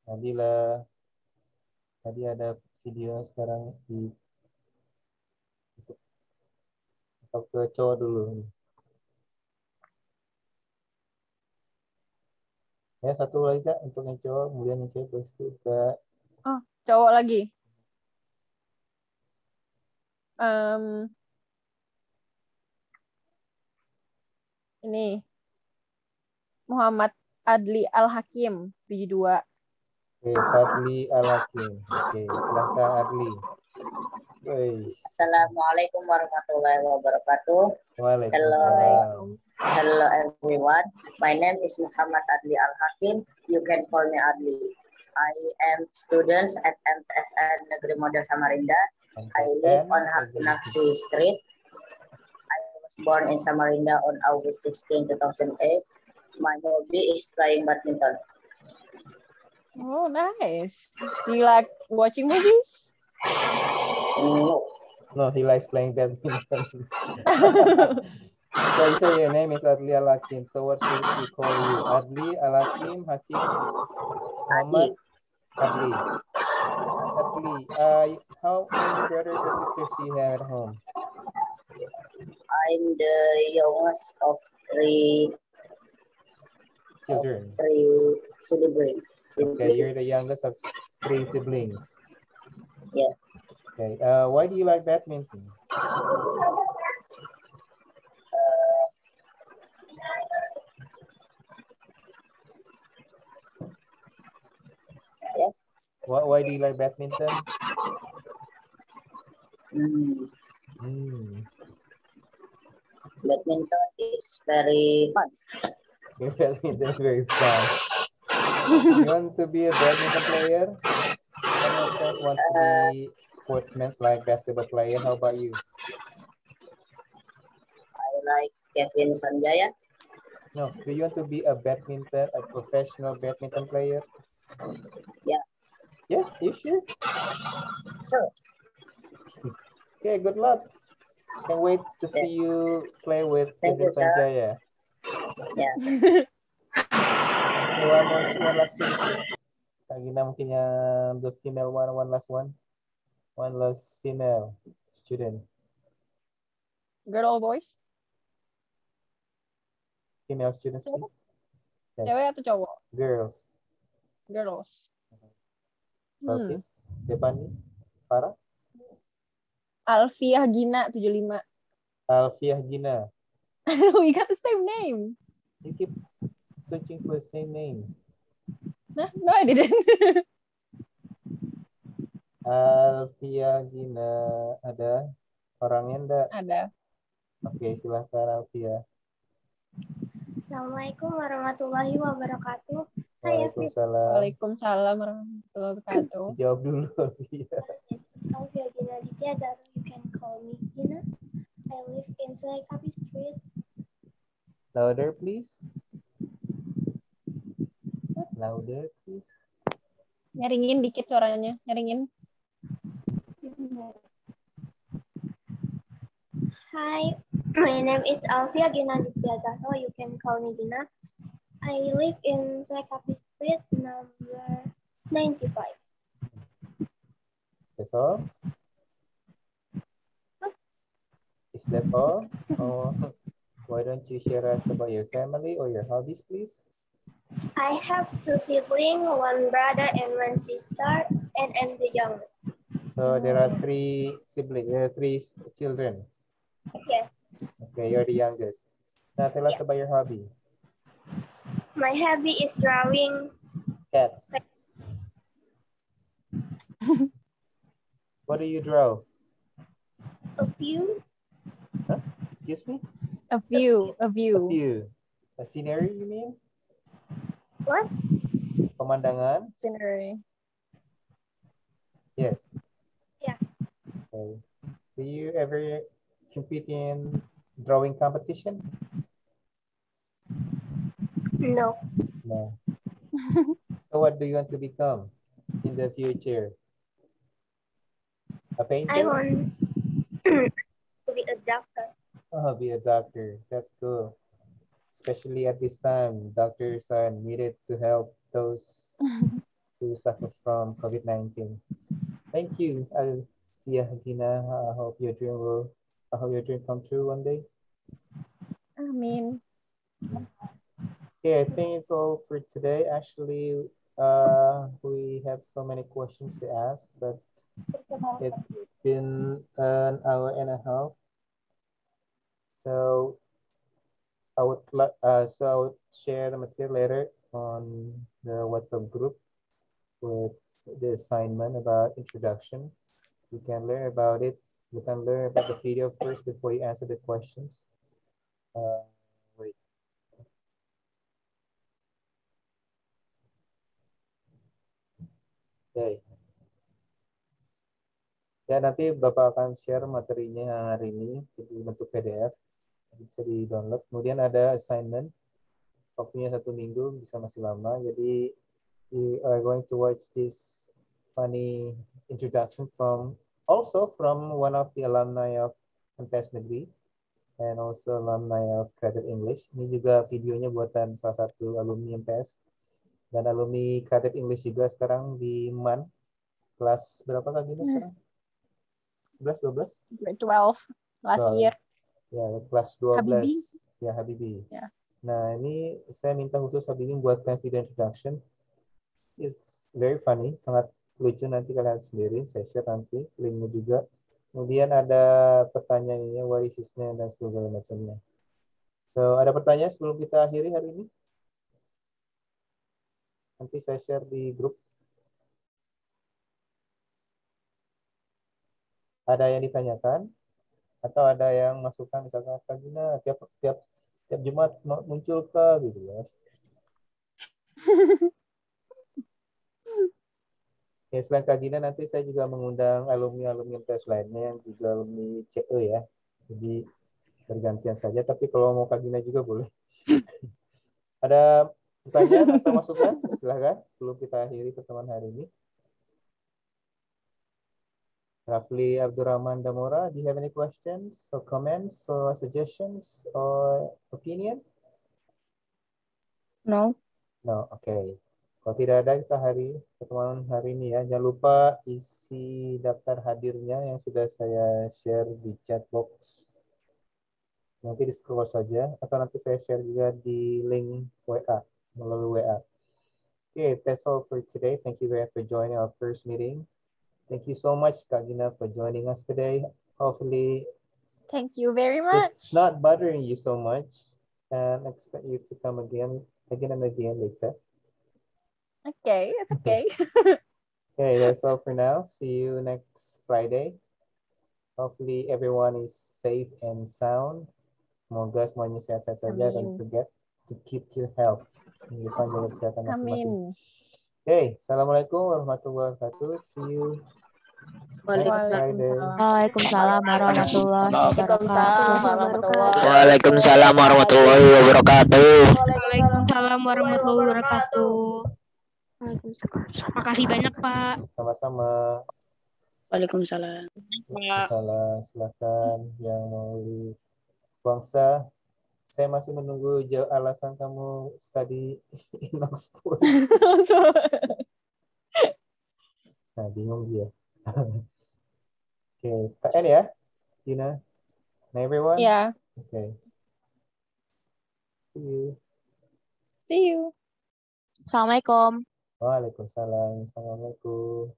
Nabila. Tadi ada video sekarang di atau ke cowok dulu. Ya, satu lagi Kak untuk yang cowok, kemudian yang cewek terus ke Oh, cowok lagi. Ini Muhammad Adli Al-Hakim 72. Fadli Al-Hakim. Oke, silahkan Adli. Wais. Assalamualaikum warahmatullahi wabarakatuh. Waalaikumsalam. Hello everyone. My name is Muhammad Adli Al-Hakim. You can call me Adli. I am student at MTSN Negeri Model Samarinda. I live on Hakinapsi Street. I was born in Samarinda on August 16, 2008. My hobby is playing badminton. Oh, nice. Do you like watching movies? No, he likes playing badminton. So you say your name is Adli Al-Hakim. So what should we call you? Adli Al-Hakim, Hakim, Muhammad, Adli. Adli, how many brothers or sisters do you have at home? I'm the youngest of three children. Three siblings. Okay, you're the youngest of 3 siblings. Yes. Okay. Why do you like badminton? Yes. Why do you like badminton? Badminton is very fun. Badminton is very fun. You want to be a badminton player? Some of friends want to be sportsmen like basketball player. How about you? I like Kevin Sanjaya. No, do you want to be a professional badminton player? Yeah. Yeah, you sure? Sure. Okay, good luck. Can't wait to see you play with Kevin Sanjaya. Yeah. Okay, one last student, please. Kak Gina mungkin yang the female one last one. One last female student. Girl or boys? Female students, please. Yes. Cewek atau cowok? Girls. Girls. Pelkis, Devani, Farah. Alfiah Gina 75. Alfiah Gina. We got the same name. You keep searching for the same name. Nah, no, I didn't. Alfiah Gina, ada orangnya enggak? Ada. Oke, silahkan Alfiah. Assalamualaikum warahmatullahi wabarakatuh. Waalaikumsalam. Waalaikumsalam warahmatullahi wabarakatuh. Jawab dulu, Alfiah. Alfiah Gina Ditya, you can call me Gina. I live in Suaikapi Street. Louder, please. Louder, please. Nyaringin dikit suaranya, nyaringin. Hi, my name is Alfiah Gina Ditya. You can call me Gina. I live in Suaikapi Street, number 95. That's all? Is that all? Or why don't you share us about your family or your hobbies, please? I have 2 siblings, 1 brother and 1 sister, and I'm the youngest. So there are 3 siblings, 3 children. Yes. Okay, you're the youngest. Now tell us about your hobby. My hobby is drawing cats. What do you draw? A few. Huh? Excuse me? A view. A view. A scenery, you mean? What? Pemandangan? Scenery. Yes. Yeah. Okay. Do you ever compete in drawing competition? No. No. So what do you want to become in the future? A painter? I want to be a doctor. Oh, be a doctor. That's cool. Especially at this time, doctors are needed to help those who suffer from COVID-19. Thank you, Alfia Gina. I hope your dream come true one day. Amin. Okay, I think it's all for today. Actually, we have so many questions to ask, but it's been an hour and a half. So I would share the material later on the WhatsApp group with the assignment about introduction. You can learn about it. You can learn about the video first before you answer the questions. Wait. Okay. Ya, nanti Bapak akan share materinya hari ini di bentuk PDF. Bisa di-download. Kemudian ada assignment. Waktunya 1 minggu, bisa masih lama. Jadi, we are going to watch this funny introduction from one of the alumni of MTS Negeri and also alumni of Credit English. Ini juga videonya buatan salah satu alumni MTS dan alumni Credit English juga sekarang di MAN. Kelas berapa Kak Gina sekarang? 11, 12? Grade 12 last year. Ya, kelas 12. Habibi. Ya, Habibi. Ya. Nah, ini saya minta khusus Habibi buatkan video introduction. It's very funny, sangat lucu, nanti kalian sendiri. Saya share nanti linknya juga. Kemudian ada pertanyaannya, what is his name, dan segala macamnya. So, ada pertanyaan sebelum kita akhiri hari ini? Nanti saya share di grup. Ada yang ditanyakan? Atau ada yang masukan, misalkan Kak Gina, tiap Jumat muncul ke gitu ya. Ya, selain Kak Gina, nanti saya juga mengundang alumni-alumni MTS lainnya yang juga alumni CE ya. Jadi bergantian saja, tapi kalau mau Kak Gina juga boleh. Ada pertanyaan atau masukan? Silahkan sebelum kita akhiri pertemuan hari ini. Rafli Abdurrahman Damora, do you have any questions or comments or suggestions or opinion? No. No, okay. Kalau tidak ada, kita pertemuan hari ini ya. Jangan lupa isi daftar hadirnya yang sudah saya share di chat box. Nanti di scroll saja, atau nanti saya share juga di link WA, melalui WA. Okay, that's all for today. Thank you very much for joining our first meeting. Thank you so much, Kak Gina, for joining us today. Hopefully, Thank you very much. it's not bothering you so much, and I expect you to come again and again later. Okay, it's okay. Okay, that's all for now. See you next Friday. Hopefully, everyone is safe and sound. Semoga semuanya sehat-sehat saja. Don't forget to keep your health. Jangan lupa jaga kesehatan masing-masing. Okay, assalamualaikum warahmatullahi wabarakatuh. See you. Waalaikumsalam warahmatullahi wabarakatuh. Waalaikumsalam warahmatullahi wabarakatuh. Waalaikumsalam warahmatullahi wabarakatuh. Makasih banyak, Pak. Sama-sama. Waalaikumsalam. Waalaikumsalam. Silakan yang mau di bangsa. Saya masih menunggu alasan kamu study in Oxford. Nah, bingung dia. Okay, KN ya, Dina. Nah, everyone. Yeah. Okay. See you. See you. Assalamualaikum. Waalaikumsalam. Assalamualaikum.